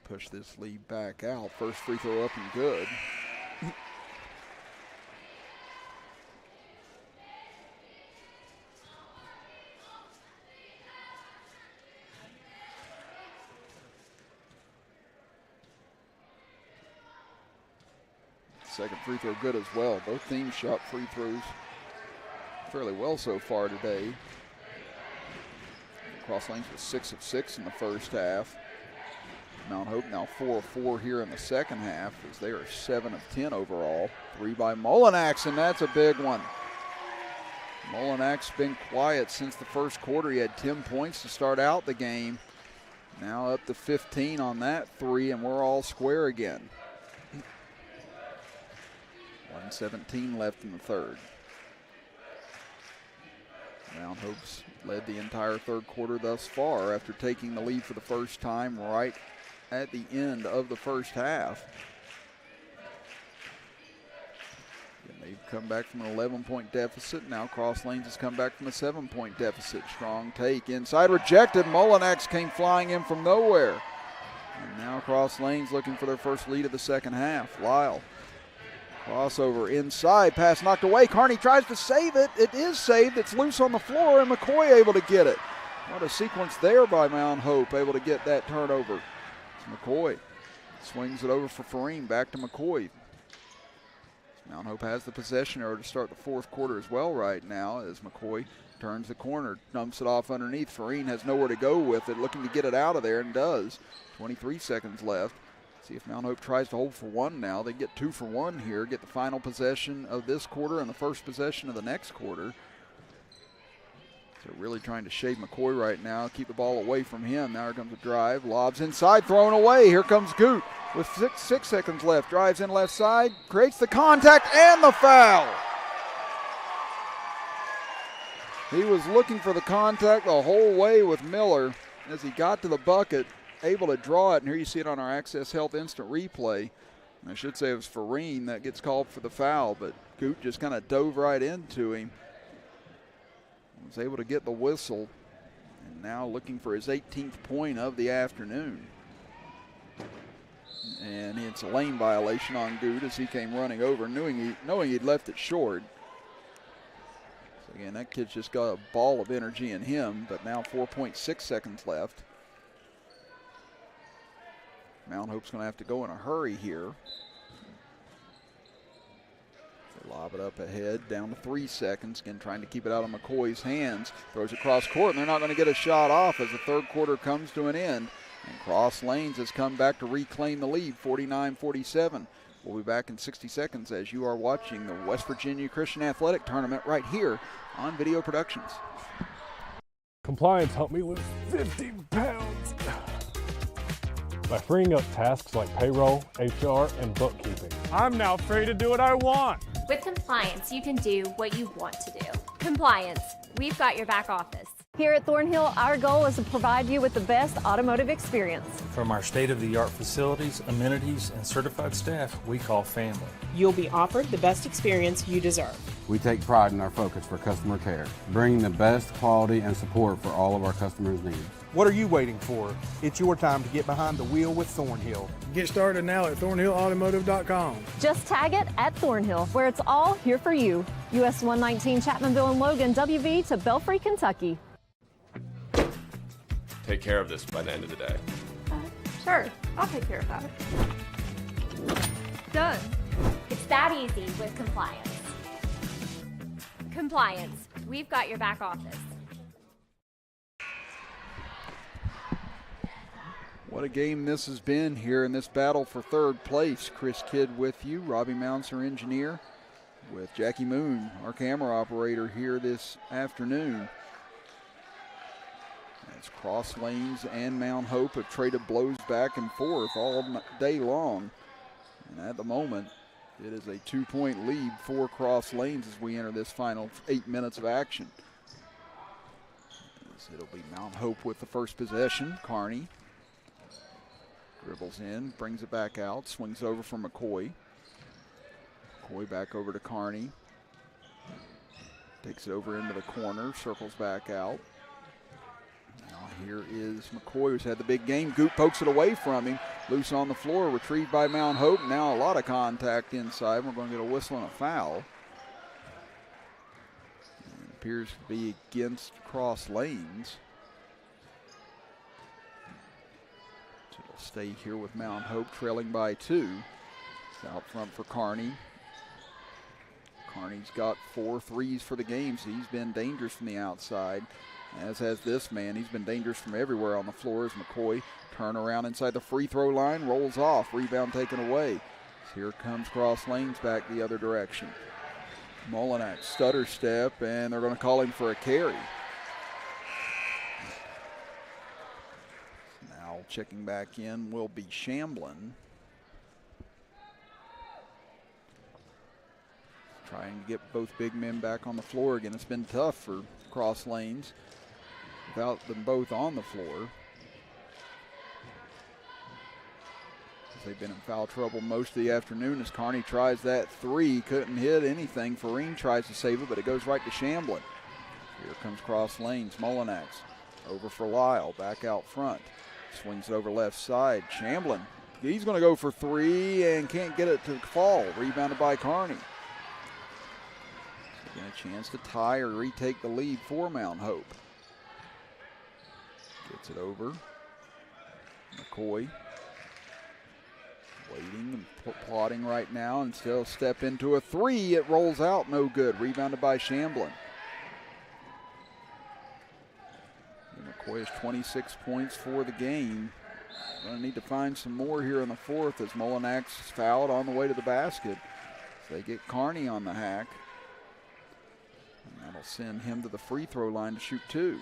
Push this lead back out. First free throw up and good. Second free throw good as well. Both teams shot free throws fairly well so far today. Cross Lanes was 6 of 6 in the first half. Mount Hope now 4 of 4 here in the second half as they are 7 of 10 overall. 3 by Molinax, and that's a big one. Molinax been quiet since the first quarter. He had 10 points to start out the game. Now up to 15 on that 3, and we're all square again. 1:17 left in the third. Mount Hope's led the entire third quarter thus far after taking the lead for the first time right at the end of the first half. And they've come back from an 11-point deficit. Now Cross Lanes has come back from a 7-point deficit. Strong take inside, rejected. Molinax came flying in from nowhere. And now Cross Lanes looking for their first lead of the second half. Lyle. Crossover inside, pass knocked away. Kearney tries to save it. It is saved. It's loose on the floor, and McCoy able to get it. What a sequence there by Mount Hope, able to get that turnover. It's McCoy swings it over for Farine, back to McCoy. Mount Hope has the possession error to start the fourth quarter as well right now as McCoy turns the corner, dumps it off underneath. Farine has nowhere to go with it, looking to get it out of there, and does. 23 seconds left. See if Mount Hope tries to hold for one now. They get 2 for 1 here, get the final possession of this quarter and the first possession of the next quarter. So really trying to shade McCoy right now, keep the ball away from him. Now here comes a drive, lobs inside, thrown away. Here comes Goot with 6 seconds left. Drives in left side, creates the contact and the foul. He was looking for the contact the whole way with Miller. As he got to the bucket, able to draw it, and here you see it on our Access Health instant replay. And I should say it was Farine that gets called for the foul, but Goot just kind of dove right into him. Was able to get the whistle, and now looking for his 18th point of the afternoon. And it's a lane violation on Goot as he came running over, knowing he'd left it short. So again, that kid's just got a ball of energy in him, but now 4.6 seconds left. Mount Hope's going to have to go in a hurry here. They lob it up ahead, down to 3 seconds. Again, trying to keep it out of McCoy's hands. Throws it cross court, and they're not going to get a shot off as the third quarter comes to an end. And Cross Lanes has come back to reclaim the lead, 49-47. We'll be back in 60 seconds as you are watching the West Virginia Christian Athletic Tournament right here on Video Productions. Compliance helped me lose 50 pounds by freeing up tasks like payroll, HR, and bookkeeping. I'm now free to do what I want. With compliance, you can do what you want to do. Compliance, we've got your back office. Here at Thornhill, our goal is to provide you with the best automotive experience. From our state-of-the-art facilities, amenities, and certified staff, we call family. You'll be offered the best experience you deserve. We take pride in our focus for customer care, bringing the best quality and support for all of our customers' needs. What are you waiting for? It's your time to get behind the wheel with Thornhill. Get started now at thornhillautomotive.com. Just tag it at Thornhill, where it's all here for you. US 119 Chapmanville and Logan, WV to Belfry, Kentucky. Take care of this by the end of the day. Sure, I'll take care of that. Done. It's that easy with compliance. Compliance, we've got your back office. What a game this has been here in this battle for third place. Chris Kidd with you, Robbie Mounts, our engineer, with Jackie Moon, our camera operator here this afternoon. As Cross Lanes and Mount Hope have traded blows back and forth all day long. And at the moment, it is a 2-point lead for Cross Lanes as we enter this final 8 minutes of action. As it'll be Mount Hope with the first possession. Kearney dribbles in, brings it back out, swings over for McCoy. McCoy back over to Kearney. Takes it over into the corner, circles back out. Now here is McCoy, who's had the big game. Goot pokes it away from him. Loose on the floor, retrieved by Mount Hope. Now a lot of contact inside. We're going to get a whistle and a foul. It appears to be against Cross Lanes. So it'll stay here with Mount Hope trailing by 2. It's out front for Kearney. Kearney's got 4 threes for the game, so he's been dangerous from the outside. as has this man. He's been dangerous from everywhere on the floor as McCoy turn around inside the free throw line, rolls off, rebound taken away. So here comes cross lanes back the other direction. Molinak stutter step, and they're going to call him for a carry. Now checking back in will be Shamblin. Trying to get both big men back on the floor again. It's been tough for cross lanes without them both on the floor. They've been in foul trouble most of the afternoon as Kearney tries that three. Couldn't hit anything. Farine tries to save it, but it goes right to Shamblin. Here comes cross lanes. Molinax over for Lyle. Back out front. Swings it over left side. Shamblin, he's going to go for three and can't get it to fall. Rebounded by Kearney. So again, a chance to tie or retake the lead for Mount Hope. Gets it over. McCoy. Waiting and plotting right now and still step into a three. It rolls out, no good. Rebounded by Shamblin. And McCoy has 26 points for the game. Going to need to find some more here in the fourth as Molinax is fouled on the way to the basket. So they get Kearney on the hack. And that'll send him to the free throw line to shoot two.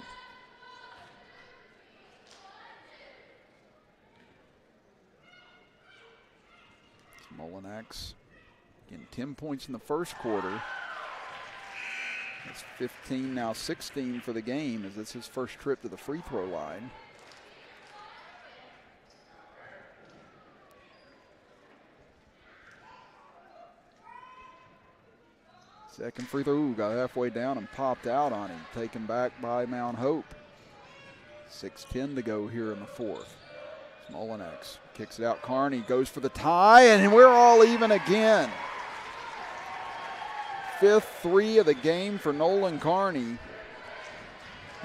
Molinax, again, 10 points in the first quarter. That's 15, now 16 for the game as it's his first trip to the free throw line. Second free throw, got halfway down and popped out on him. Taken back by Mount Hope. 6:10 to go here in the fourth. Molinax kicks it out. Kearney goes for the tie, and we're all even again. Fifth three of the game for Nolan Kearney.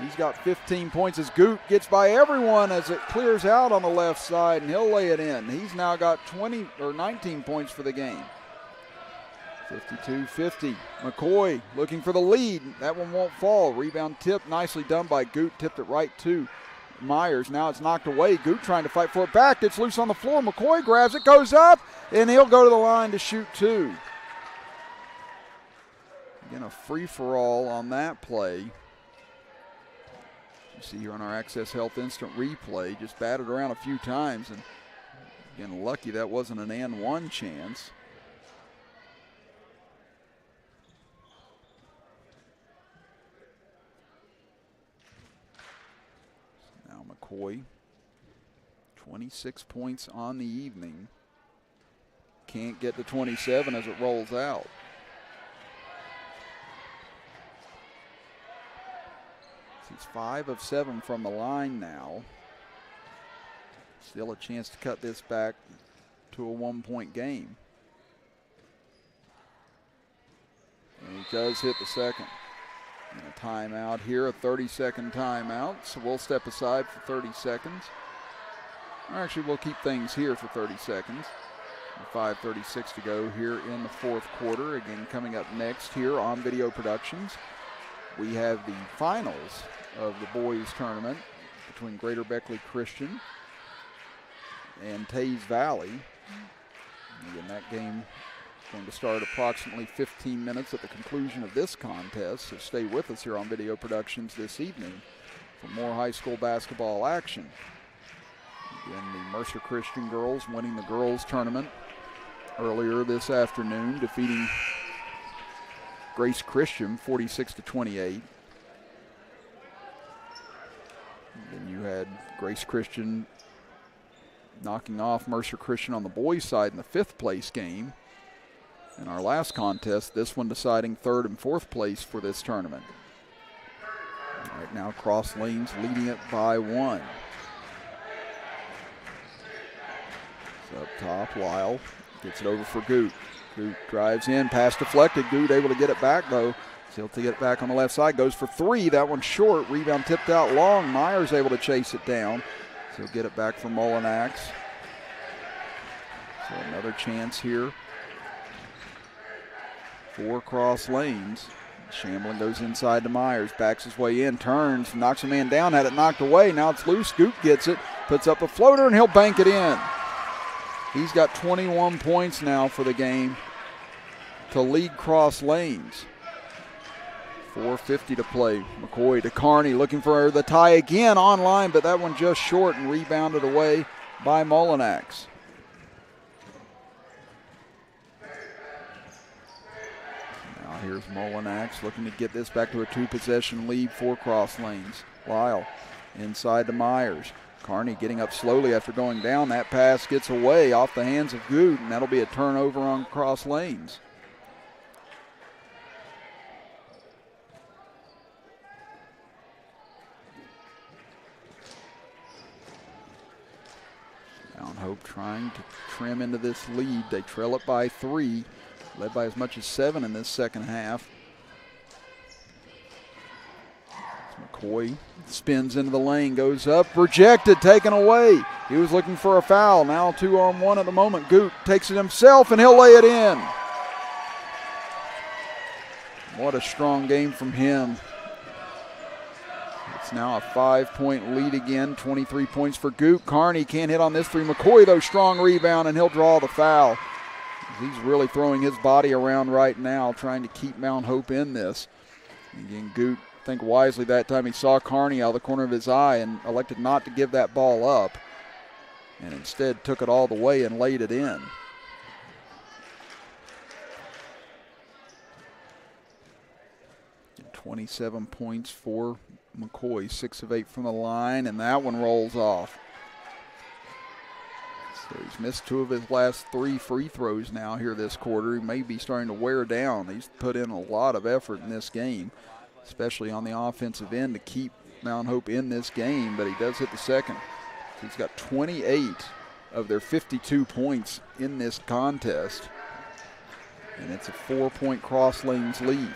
He's got 15 points as Goot gets by everyone as it clears out on the left side, and he'll lay it in. He's now got 19 points for the game. 52-50. McCoy looking for the lead. That one won't fall. Rebound tip, nicely done by Goot. Tipped it right to Myers. Now it's knocked away. Goot trying to fight for it back. It's loose on the floor. McCoy grabs it, goes up, and he'll go to the line to shoot two. Again, a free-for-all on that play. You see here on our Access Health Instant Replay, just batted around a few times, and again, lucky that wasn't an and one chance. Now McCoy, 26 points on the evening. Can't get to 27 as it rolls out. He's 5 of 7 from the line now. Still a chance to cut this back to a 1-point game. And he does hit the second. And a timeout here, a 30-second timeout. So we'll step aside for 30 seconds. Or actually, we'll keep things here for 30 seconds. 5:36 to go here in the fourth quarter. Again, coming up next here on Video Productions, we have the finals of the boys tournament between Greater Beckley Christian and Taze Valley. Again, that game is going to start approximately 15 minutes at the conclusion of this contest, so stay with us here on Video Productions this evening for more high school basketball action. Again, the Mercer Christian girls winning the girls tournament earlier this afternoon, defeating Grace Christian 46-28. Then you had Grace Christian knocking off Mercer Christian on the boys' side in the 5th place game. In our last contest, this one deciding 3rd and 4th place for this tournament. Right now, Cross Lanes leading it by 1. So up top, Lyle gets it over for Goot. Goot drives in, pass deflected. Goot able to get it back, though. Still to get it back on the left side, goes for 3. That one's short. Rebound tipped out long. Myers able to chase it down. So get it back for Molinax. So another chance here for Cross Lanes. Shamblin goes inside to Myers, backs his way in, turns, knocks a man down, had it knocked away. Now it's loose. Scoot gets it, puts up a floater, and he'll bank it in. He's got 21 points now for the game to lead Cross Lanes. 4:50 to play. McCoy to Carney, looking for the tie again online, but that one just short and rebounded away by Mullinax. Now here's Mullinax looking to get this back to a 2-possession lead for Cross Lanes. Lyle inside to Myers. Carney getting up slowly after going down. That pass gets away off the hands of Good, and that'll be a turnover on Cross Lanes. Mount Hope trying to trim into this lead. They trail it by 3, led by as much as 7 in this second half. McCoy spins into the lane, goes up, rejected, taken away. He was looking for a foul. Now 2-on-1 at the moment. Goot takes it himself, and he'll lay it in. What a strong game from him. It's now a 5-point lead again, 23 points for Goot. Carney can't hit on this three. McCoy, though, strong rebound, and he'll draw the foul. He's really throwing his body around right now, trying to keep Mount Hope in this. Again, Goot, I think wisely that time, he saw Carney out of the corner of his eye and elected not to give that ball up, and instead took it all the way and laid it in. And 27 points for McCoy, 6 of 8 from the line, and that one rolls off. So he's missed 2 of his last 3 free throws now here this quarter. He may be starting to wear down. He's put in a lot of effort in this game, especially on the offensive end, to keep Mount Hope in this game, but he does hit the second. He's got 28 of their 52 points in this contest, and it's a 4-point Cross Lanes lead.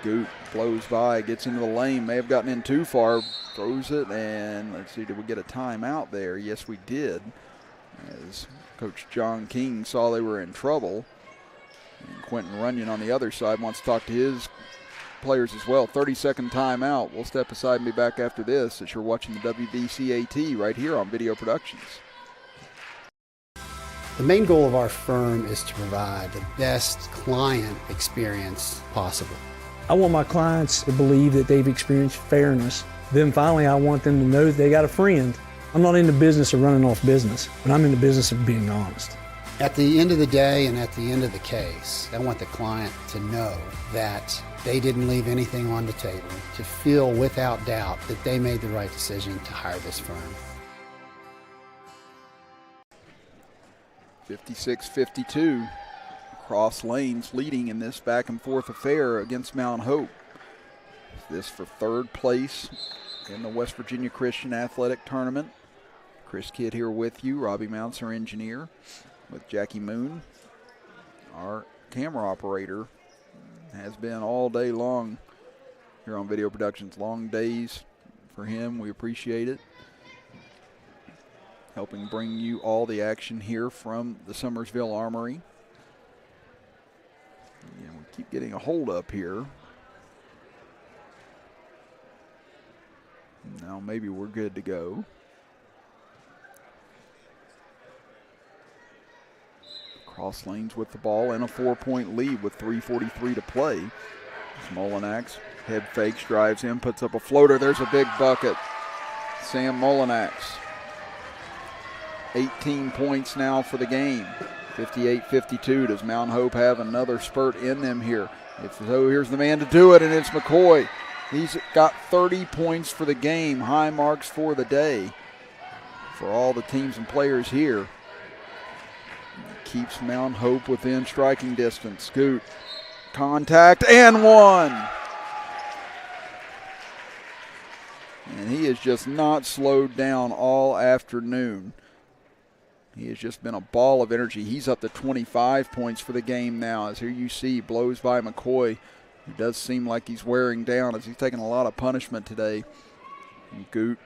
Goot blows by, gets into the lane, may have gotten in too far, throws it, and let's see, did we get a timeout there? Yes, we did, as Coach John King saw they were in trouble. And Quentin Runyon on the other side wants to talk to his players as well. 30-second timeout. We'll step aside and be back after this as you're watching the WVCAT right here on Video Productions. The main goal of our firm is to provide the best client experience possible. I want my clients to believe that they've experienced fairness. Then finally, I want them to know that they got a friend. I'm not in the business of running off business, but I'm in the business of being honest. At the end of the day and at the end of the case, I want the client to know that they didn't leave anything on the table, to feel without doubt that they made the right decision to hire this firm. 56-52. Cross Lanes leading in this back and forth affair against Mount Hope. This for 3rd place in the West Virginia Christian Athletic Tournament. Chris Kidd here with you. Robbie Mounts, our engineer, with Jackie Moon, our camera operator. Has been all day long here on Video Productions. Long days for him. We appreciate it. Helping bring you all the action here from the Summersville Armory. Yeah, we keep getting a hold up here. Now maybe we're good to go. Cross Lanes with the ball and a 4-point lead with 3:43 to play. Mullinax head fakes, drives in, puts up a floater. There's a big bucket. Sam Mullinax. 18 points now for the game. 58-52. Does Mount Hope have another spurt in them here? If so, here's the man to do it, and it's McCoy. He's got 30 points for the game. High marks for the day for all the teams and players here. Keeps Mount Hope within striking distance. Scoot, contact, and one. And he has just not slowed down all afternoon. He has just been a ball of energy. He's up to 25 points for the game now. As here you see, blows by McCoy. He does seem like he's wearing down as he's taking a lot of punishment today. And Goot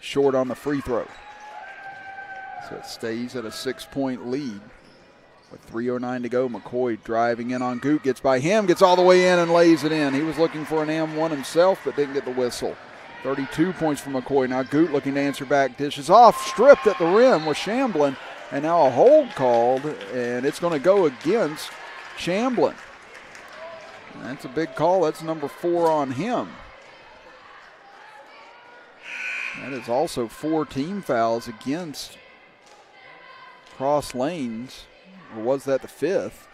short on the free throw. So it stays at a 6-point lead With 3:09 to go, McCoy driving in on Goot, gets by him, gets all the way in and lays it in. He was looking for an M1 himself, but didn't get the whistle. 32 points for McCoy. Now Goot looking to answer back, dishes off, stripped at the rim with Shamblin, and now a hold called, and it's going to go against Shamblin. That's a big call. That's number 4 on him. That is also 4 team fouls against Cross Lanes. Or was that the 5th?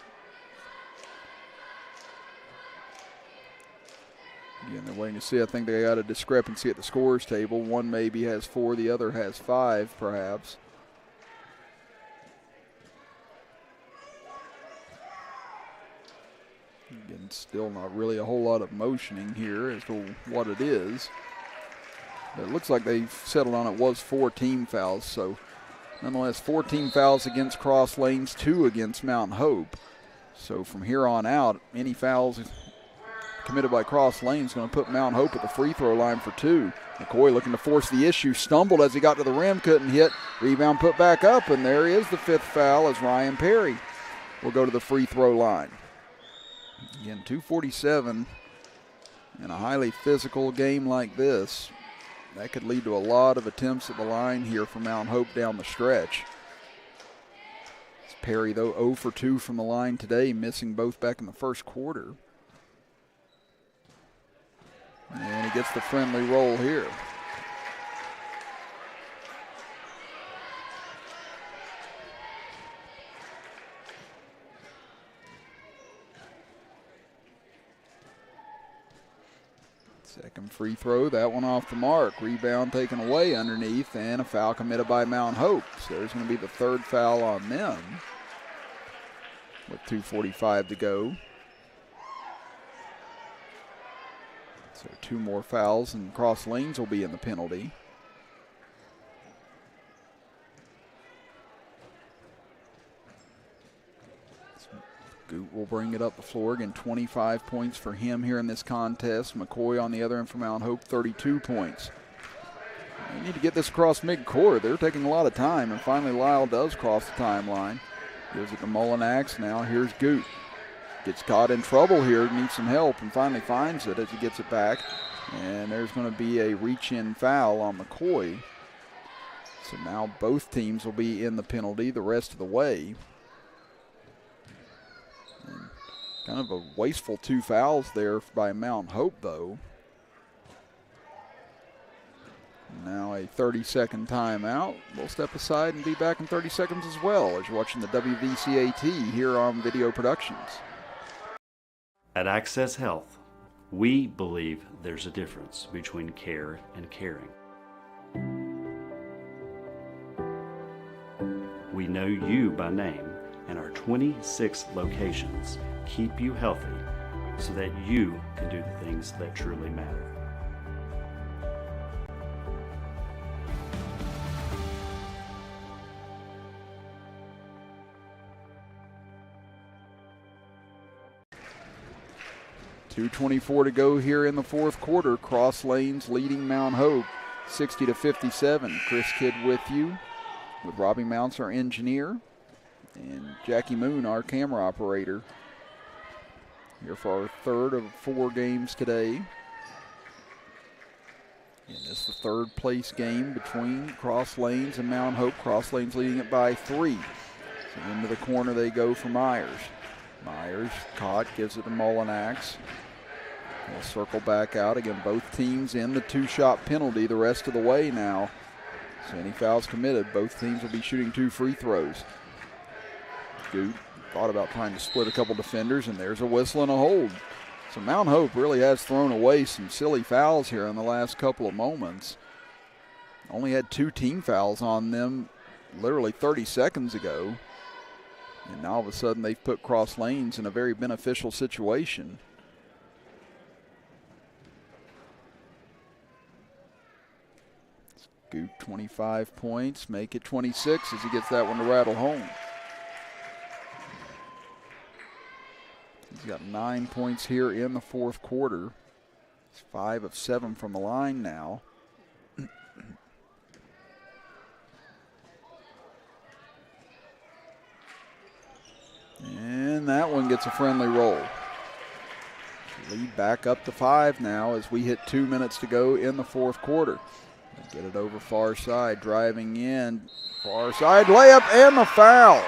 Again, they're waiting to see. I think they got a discrepancy at the scores table. One maybe has 4, the other has 5, perhaps. Again, still not really a whole lot of motioning here as to what it is. But it looks like they've settled on it was 4 team fouls, so nonetheless, 4 team fouls against Cross Lanes, 2 against Mount Hope. So from here on out, any fouls committed by Cross Lanes is going to put Mount Hope at the free throw line for 2. McCoy looking to force the issue, stumbled as he got to the rim, couldn't hit. Rebound put back up, and there is the 5th foul as Ryan Perry will go to the free throw line. Again, 2:47 in a highly physical game like this. That could lead to a lot of attempts at the line here for Mount Hope down the stretch. It's Perry, though, 0 for 2 from the line today, missing both back in the first quarter. And he gets the friendly roll here. Second free throw, that one off the mark. Rebound taken away underneath, and a foul committed by Mount Hope. So there's going to be the 3rd foul on them with 2:45 to go. So 2 more fouls, and Cross Lanes will be in the penalty. Goot will bring it up the floor. Again, 25 points for him here in this contest. McCoy on the other end for Mount Hope, 32 points. They need to get this across midcourt. They're taking a lot of time, and finally Lyle does cross the timeline. Gives it to Mullinax. Now here's Goot. Gets caught in trouble here, needs some help, and finally finds it as he gets it back. And there's going to be a reach-in foul on McCoy. So now both teams will be in the penalty the rest of the way. And kind of a wasteful 2 fouls there by Mount Hope, though. Now a 30-second timeout. We'll step aside and be back in 30 seconds as well as you're watching the WVCAT here on Video Productions. At Access Health, we believe there's a difference between care and caring. We know you by name, and our 26 locations keep you healthy so that you can do the things that truly matter. .224 to go here in the 4th quarter. Cross Lanes leading Mount Hope 60-57. Chris Kidd with you, with Robbie Mounts, our engineer, and Jackie Moon, our camera operator, here for our 3rd of 4 games today. And this is the 3rd place game between Cross Lanes and Mount Hope. Cross Lanes leading it by 3. So into the corner they go for Myers. Myers caught, gives it to Mullinax. We'll circle back out. Again, both teams in the 2-shot penalty the rest of the way now. So any fouls committed, both teams will be shooting 2 free throws. Goot thought about trying to split a couple defenders, and there's a whistle and a hold. So Mount Hope really has thrown away some silly fouls here in the last couple of moments. Only had 2 team fouls on them literally 30 seconds ago. And now all of a sudden they've put Cross Lanes in a very beneficial situation. Goot 25 points, make it 26 as he gets that one to rattle home. He's got 9 points here in the 4th quarter. He's 5 of 7 from the line now. And that one gets a friendly roll. Lead back up to 5 now as we hit 2 minutes to go in the fourth quarter. Get it over far side, driving in, far side layup and the foul.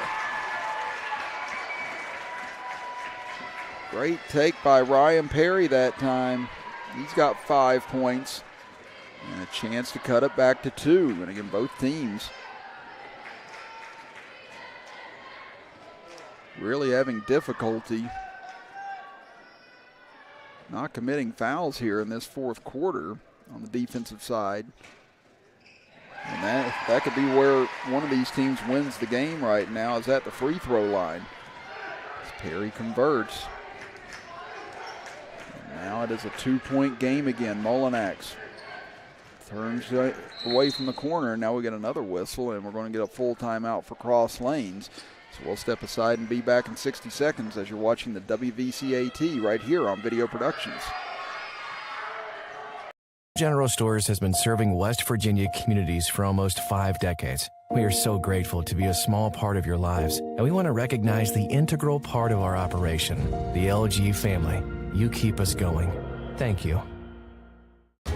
Great take by Ryan Perry that time. He's got 5 points and a chance to cut it back to 2. And again, both teams really having difficulty not committing fouls here in this fourth quarter on the defensive side. And that could be where one of these teams wins the game right now, is at the free throw line. As Perry converts. And now it is a 2-point game again. Mullinax turns away from the corner. Now we get another whistle, and we're going to get a full timeout for Cross Lanes. So we'll step aside and be back in 60 seconds as you're watching the WVCAT right here on Video Productions. General Stores has been serving West Virginia communities for almost 5 decades. We are so grateful to be a small part of your lives, and we want to recognize the integral part of our operation, the LG family. You keep us going. Thank you.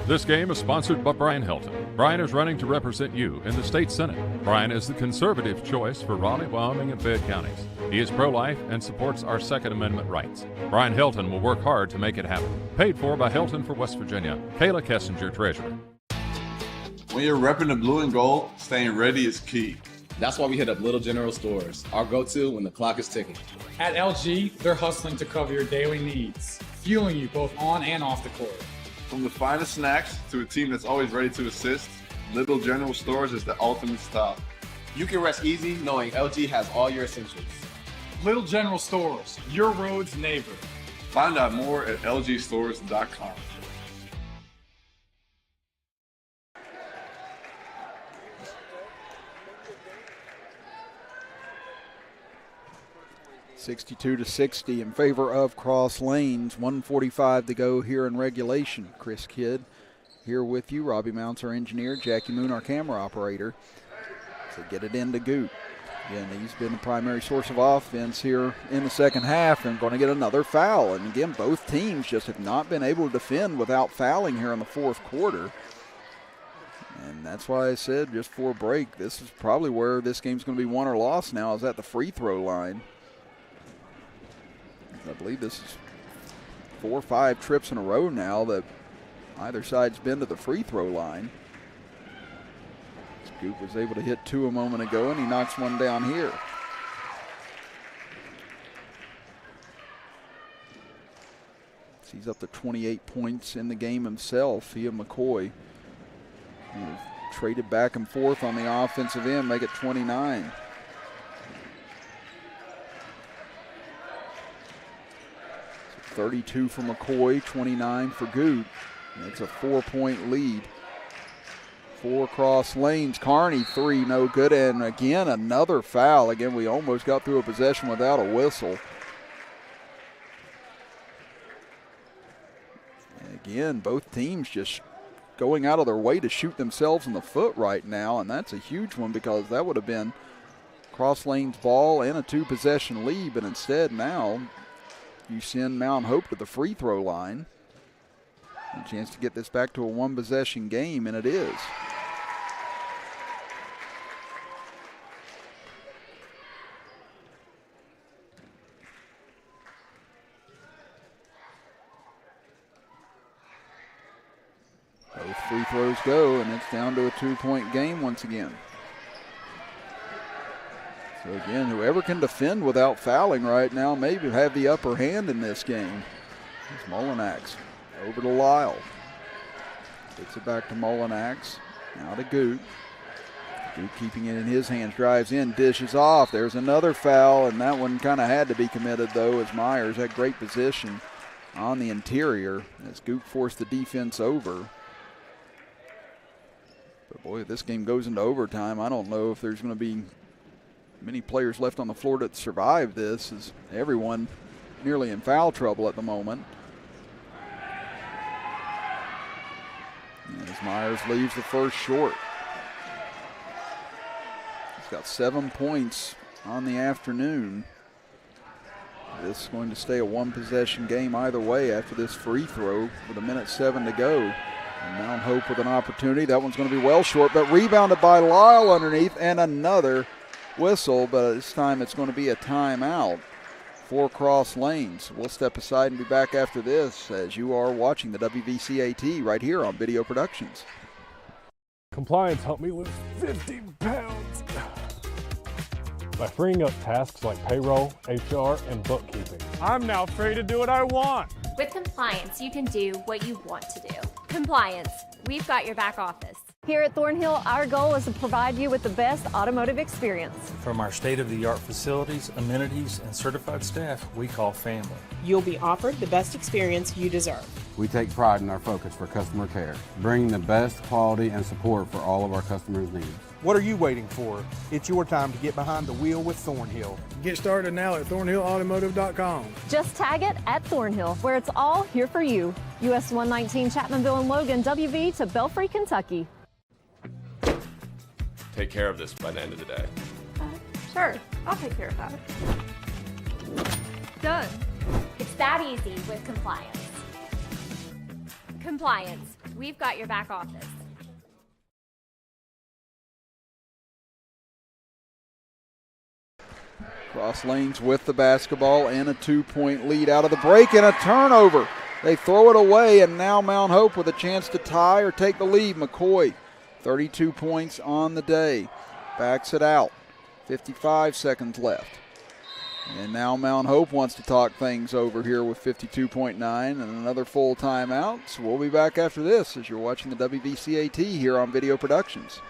This game is sponsored by Brian Helton. Brian is running to represent you in the state senate. Brian is the conservative choice for Raleigh, Wyoming, and Fayette counties. He is pro-life and supports our Second Amendment rights. Brian Helton will work hard to make it happen. Paid for by Helton for West Virginia. Kayla Kessinger, Treasurer. When you're repping the blue and gold, staying ready is key. That's why we hit up Little General Stores, our go-to when the clock is ticking. At LG, they're hustling to cover your daily needs, fueling you both on and off the court. From the finest snacks to a team that's always ready to assist, Little General Stores is the ultimate stop. You can rest easy knowing LG has all your essentials. Little General Stores, your road's neighbor. Find out more at lgstores.com. (62-60) in favor of Cross Lanes. 1:45 to go here in regulation. Chris Kidd here with you. Robbie Mounts, our engineer. Jackie Moon, our camera operator. So get it into Goot. Again, he's been the primary source of offense here in the second half, and going to get another foul. And again, both teams just have not been able to defend without fouling here in the fourth quarter. And that's why I said just before break, this is probably where this game's going to be won or lost now, is at the free throw line. I believe this is 4 or 5 trips in a row now that either side's been to the free throw line. Scoop was able to hit 2 a moment ago, and he knocks one down here. He's up to 28 points in the game himself. He and McCoy traded back and forth on the offensive end, make it 29. So 32 for McCoy, 29 for Goot. It's a 4-point lead. 4 Cross Lanes. Kearney 3, no good. And again, another foul. Again, we almost got through a possession without a whistle. And again, both teams just going out of their way to shoot themselves in the foot right now, and that's a huge one because that would have been Cross Lanes ball and a 2-possession lead, but instead now you send Mount Hope to the free throw line. A chance to get this back to a 1-possession game, and it is. Both free throws go, and it's down to a 2-point game once again. So again, whoever can defend without fouling right now maybe have the upper hand in this game. It's Mullinax over to Lyle. Gets it back to Mullinax. Now to Goot. Goot keeping it in his hands, drives in, dishes off. There's another foul, and that one kind of had to be committed though, as Myers had great position on the interior as Goot forced the defense over. But boy, if this game goes into overtime, I don't know if there's going to be many players left on the floor to survive this, as everyone nearly in foul trouble at the moment. As Myers leaves the first short. He's got 7 points on the afternoon. This is going to stay a one-possession game either way after this free throw with 1:07 to go. And Mount Hope with an opportunity. That one's going to be well short, but rebounded by Lyle underneath, and another whistle, but this time it's going to be a timeout for Cross Lanes. We'll step aside and be back after this as you are watching the WVCAT right here on Video Productions. Compliance helped me lose 50 pounds by freeing up tasks like payroll, HR, and bookkeeping. I'm now free to do what I want. With compliance, you can do what you want to do. Compliance, we've got your back office. Here at Thornhill, our goal is to provide you with the best automotive experience. From our state-of-the-art facilities, amenities, and certified staff we call family. You'll be offered the best experience you deserve. We take pride in our focus for customer care, bringing the best quality and support for all of our customers' needs. What are you waiting for? It's your time to get behind the wheel with Thornhill. Get started now at thornhillautomotive.com. Just tag it at Thornhill, where it's all here for you. US 119 Chapmanville and Logan, WV to Belfry, Kentucky. Take care of this by the end of the day. Sure, I'll take care of that. Done. It's that easy with compliance. Compliance, we've got your back office. Cross Lanes with the basketball and a 2-point lead out of the break and a turnover. They throw it away, and now Mount Hope with a chance to tie or take the lead. McCoy, 32 points on the day, backs it out. 55 seconds left. And now Mount Hope wants to talk things over here with 52.9 and another full timeout. So we'll be back after this as you're watching the WVCAT here on Video Productions.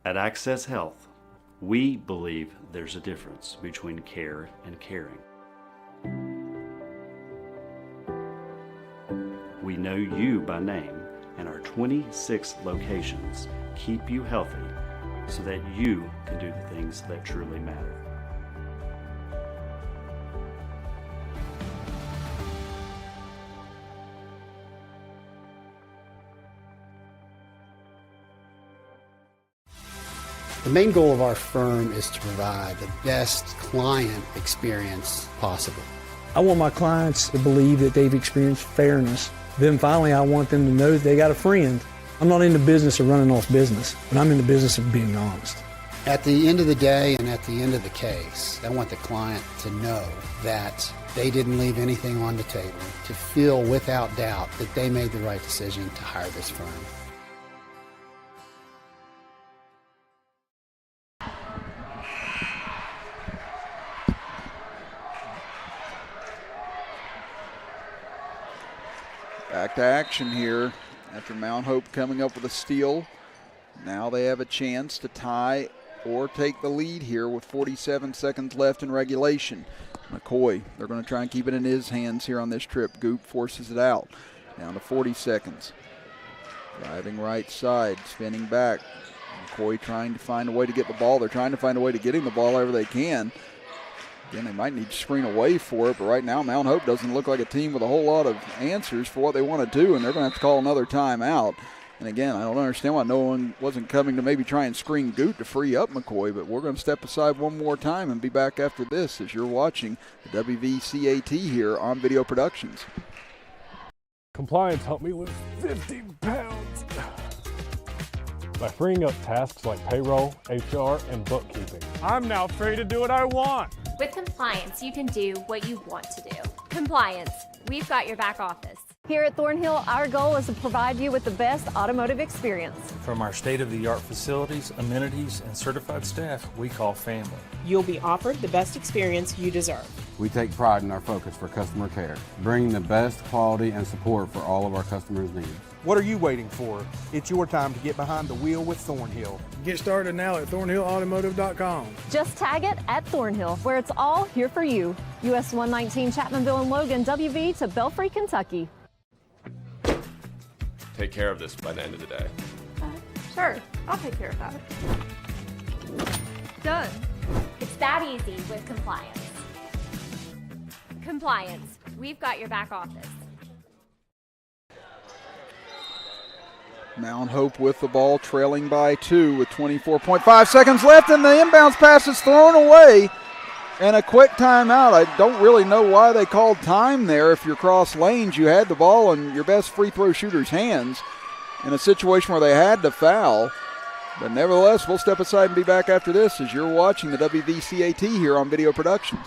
At Access Health, we believe there's a difference between care and caring. We know you by name, and our 26 locations keep you healthy so that you can do the things that truly matter. The main goal of our firm is to provide the best client experience possible. I want my clients to believe that they've experienced fairness. Then finally, I want them to know that they got a friend. I'm not in the business of running off business, but I'm in the business of being honest. At the end of the day and at the end of the case, I want the client to know that they didn't leave anything on the table, to feel without doubt that they made the right decision to hire this firm. Back to action here after Mount Hope coming up with a steal. Now they have a chance to tie or take the lead here with 47 seconds left in regulation. McCoy, they're going to try and keep it in his hands here on this trip. Goop forces it out. Down to 40 seconds. Driving right side, spinning back. McCoy trying to find a way to get the ball. They're trying to find a way to get him the ball however they can. Again, they might need to screen away for it, but right now Mount Hope doesn't look like a team with a whole lot of answers for what they want to do, and they're going to have to call another timeout. And again, I don't understand why no one wasn't coming to maybe try and screen Goot to free up McCoy, but we're going to step aside one more time and be back after this as you're watching the WVCAT here on Video Productions. Compliance helped me lose 50 pounds by freeing up tasks like payroll, HR, and bookkeeping. I'm now free to do what I want. With compliance, you can do what you want to do. Compliance, we've got your back office. Here at Thornhill, our goal is to provide you with the best automotive experience. From our state-of-the-art facilities, amenities, and certified staff we call family. You'll be offered the best experience you deserve. We take pride in our focus for customer care, bringing the best quality and support for all of our customers' needs. What are you waiting for? It's your time to get behind the wheel with Thornhill. Get started now at thornhillautomotive.com. Just tag it at Thornhill, where it's all here for you. US 119 Chapmanville and Logan, WV to Belfry, Kentucky. Take care of this by the end of the day. Sure, I'll take care of that. Done. It's that easy with compliance. Compliance, we've got your back office. Mount Hope with the ball, trailing by 2 with 24.5 seconds left, and the inbounds pass is thrown away. And a quick timeout. I don't really know why they called time there. If you're cross lanes, you had the ball in your best free throw shooter's hands in a situation where they had to foul. But nevertheless, we'll step aside and be back after this as you're watching the WVCAT here on Video Productions.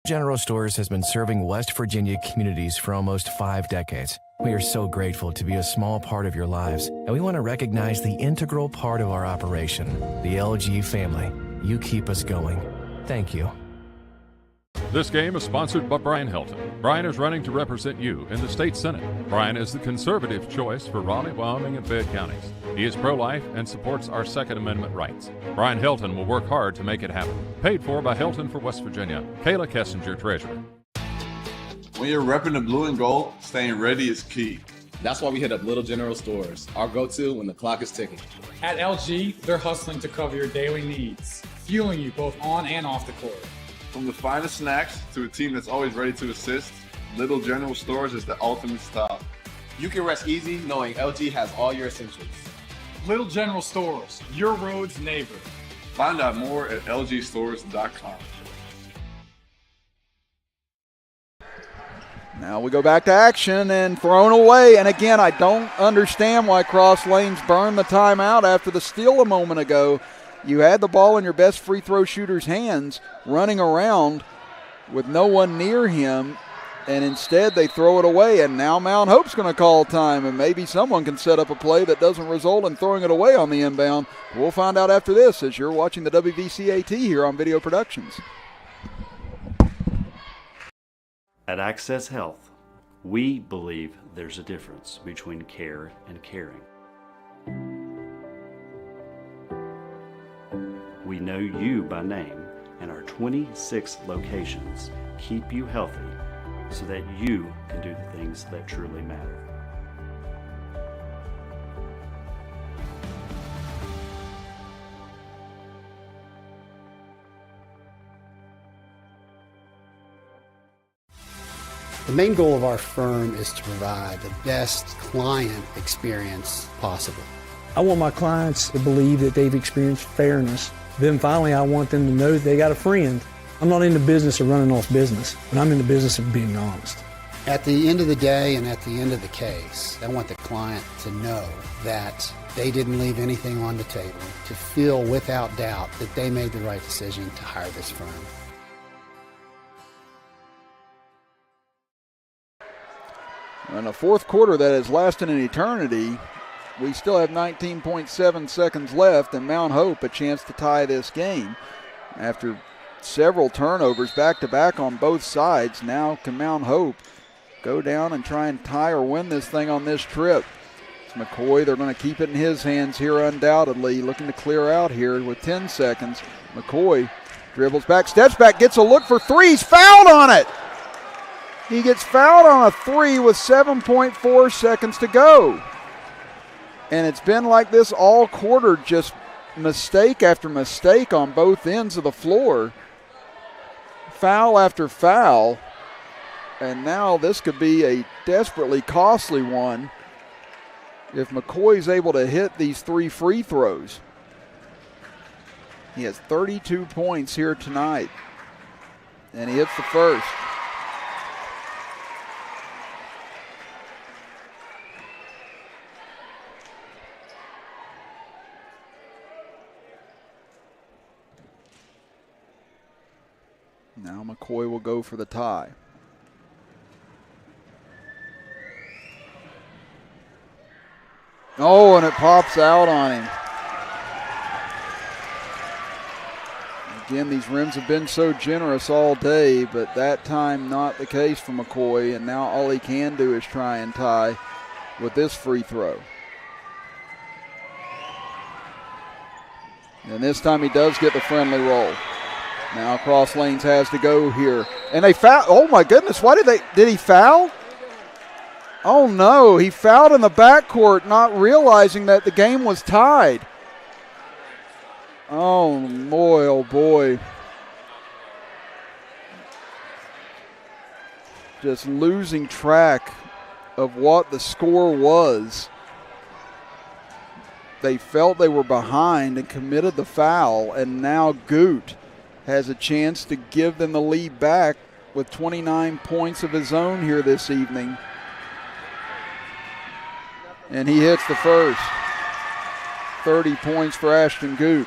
General Stores has been serving West Virginia communities for almost 5 decades. We are so grateful to be a small part of your lives, and we want to recognize the integral part of our operation, the LG family. You keep us going. Thank you. This game is sponsored by Brian Helton. Brian is running to represent you in the state senate. Brian is the conservative choice for Raleigh, Wyoming, and Fayette counties. He is pro-life and supports our Second Amendment rights. Brian Helton will work hard to make it happen. Paid for by Helton for West Virginia. Kayla Kessinger, Treasurer. When you're repping the blue and gold, staying ready is key. That's why we hit up Little General Stores, our go-to when the clock is ticking. At LG, they're hustling to cover your daily needs, fueling you both on and off the court. From the finest snacks to a team that's always ready to assist, Little General Stores is the ultimate stop. You can rest easy knowing LG has all your essentials. Little General Stores, your road's neighbor. Find out more at lgstores.com. Now we go back to action and thrown away. And again, I don't understand why cross lanes burned the timeout after the steal a moment ago. You had the ball in your best free throw shooter's hands running around with no one near him, and instead they throw it away. And now Mount Hope's going to call time, and maybe someone can set up a play that doesn't result in throwing it away on the inbound. We'll find out after this as you're watching the WVCAT here on Video Productions. At Access Health, we believe there's a difference between care and caring. We know you by name, and our 26 locations keep you healthy so that you can do the things that truly matter. The main goal of our firm is to provide the best client experience possible. I want my clients to believe that they've experienced fairness. Then finally, I want them to know that they got a friend. I'm not in the business of running off business, but I'm in the business of being honest. At the end of the day and at the end of the case, I want the client to know that they didn't leave anything on the table, to feel without doubt that they made the right decision to hire this firm. In a fourth quarter that has lasted an eternity, we still have 19.7 seconds left, and Mount Hope a chance to tie this game. After several turnovers back-to-back on both sides, now can Mount Hope go down and try and tie or win this thing on this trip? It's McCoy, they're going to keep it in his hands here undoubtedly, looking to clear out here with 10 seconds. McCoy dribbles back, steps back, gets a look for three, he's fouled on it! He gets fouled on a three with 7.4 seconds to go. And it's been like this all quarter, just mistake after mistake on both ends of the floor. Foul after foul. And now this could be a desperately costly one if McCoy's able to hit these 3 free throws. He has 32 points here tonight. And he hits the first. Now McCoy will go for the tie. Oh, and it pops out on him. Again, these rims have been so generous all day, but that time not the case for McCoy, and now all he can do is try and tie with this free throw. And this time he does get the friendly roll. Now cross lanes has to go here. And they foul. Oh my goodness, why did he foul? Oh no, he fouled in the backcourt, not realizing that the game was tied. Oh boy. Just losing track of what the score was. They felt they were behind and committed the foul, and now Goot has a chance to give them the lead back with 29 points of his own here this evening. And he hits the first. 30 points for Ashton Goot.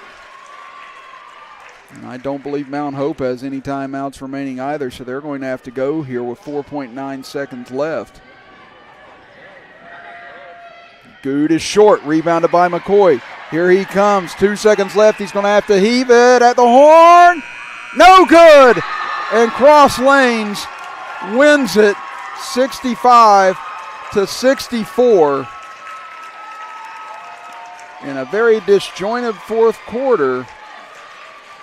And I don't believe Mount Hope has any timeouts remaining either, so they're going to have to go here with 4.9 seconds left. Goot is short, rebounded by McCoy. Here he comes, 2 seconds left. He's going to have to heave it at the horn. No good! And Cross Lanes wins it 65-64 in a very disjointed fourth quarter,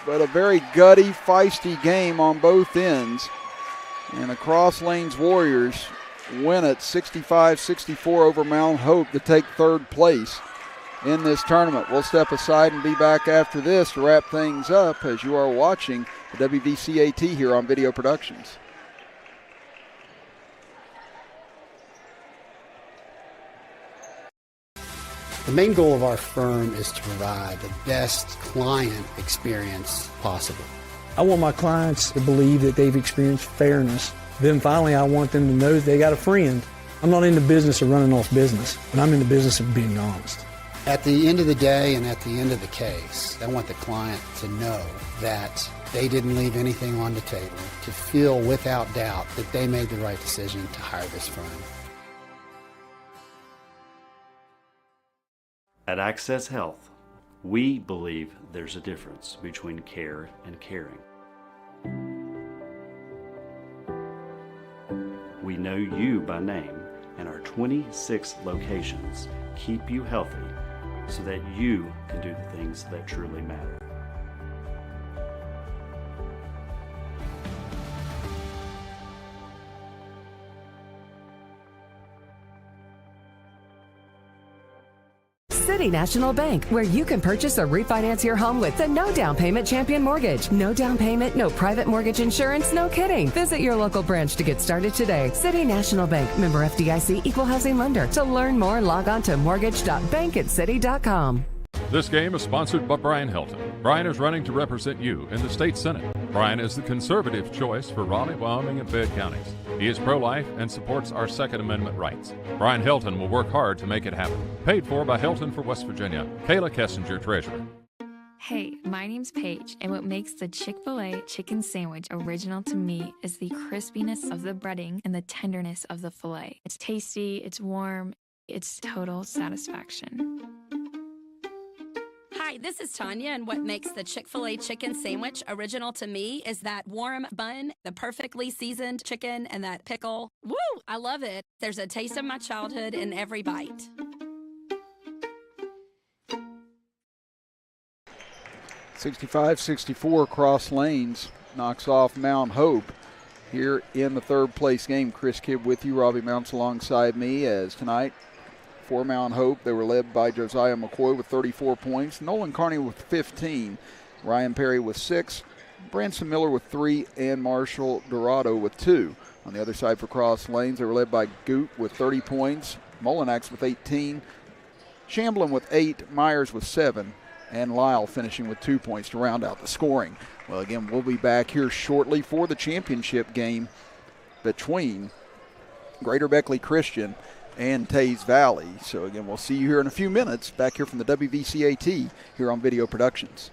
but a very gutty, feisty game on both ends. And the Cross Lanes Warriors win it 65-64 over Mount Hope to take third place in this tournament. We'll step aside and be back after this to wrap things up as you are watching the WVCAT here on Video Productions. The main goal of our firm is to provide the best client experience possible. I want my clients to believe that they've experienced fairness. Then finally, I want them to know that they got a friend. I'm not in the business of running off business, but I'm in the business of being honest. At the end of the day and at the end of the case, I want the client to know that they didn't leave anything on the table, to feel without doubt that they made the right decision to hire this firm. At Access Health, we believe there's a difference between care and caring. We know you by name, and our 26 locations keep you healthy so that you can do the things that truly matter. City National Bank, where you can purchase or refinance your home with the no down payment Champion Mortgage. No down payment, no private mortgage insurance, no kidding. Visit your local branch to get started today. City National Bank, member FDIC, equal housing lender. To learn more, log on to mortgage.bankatcity.com. This game is sponsored by Brian Helton. Brian is running to represent you in the state senate. Brian is the conservative choice for Raleigh, Wyoming, and Fayette counties. He is pro-life and supports our Second Amendment rights. Brian Helton will work hard to make it happen. Paid for by Helton for West Virginia. Kayla Kessinger, Treasurer. Hey, my name's Paige, and what makes the Chick-fil-A chicken sandwich original to me is the crispiness of the breading and the tenderness of the filet. It's tasty, it's warm, it's total satisfaction. Hi, this is Tanya, and what makes the Chick-fil-A chicken sandwich original to me is that warm bun, the perfectly seasoned chicken, and that pickle. Woo! I love it. There's a taste of my childhood in every bite. (65-64) Cross Lanes knocks off Mount Hope here in the third place game. Chris Kidd with you, Robbie Mounts alongside me, as tonight for Mount Hope, they were led by Josiah McCoy with 34 points, Nolan Carney with 15, Ryan Perry with 6, Branson Miller with 3, and Marshall Dorado with 2. On the other side for Cross Lanes, they were led by Goot with 30 points, Mullinax with 18, Shamblin with 8, Myers with 7, and Lyle finishing with 2 points to round out the scoring. Well, again, we'll be back here shortly for the championship game between Greater Beckley Christian and Tays Valley. So again, we'll see you here in a few minutes back here from the WVCAT here on Video Productions.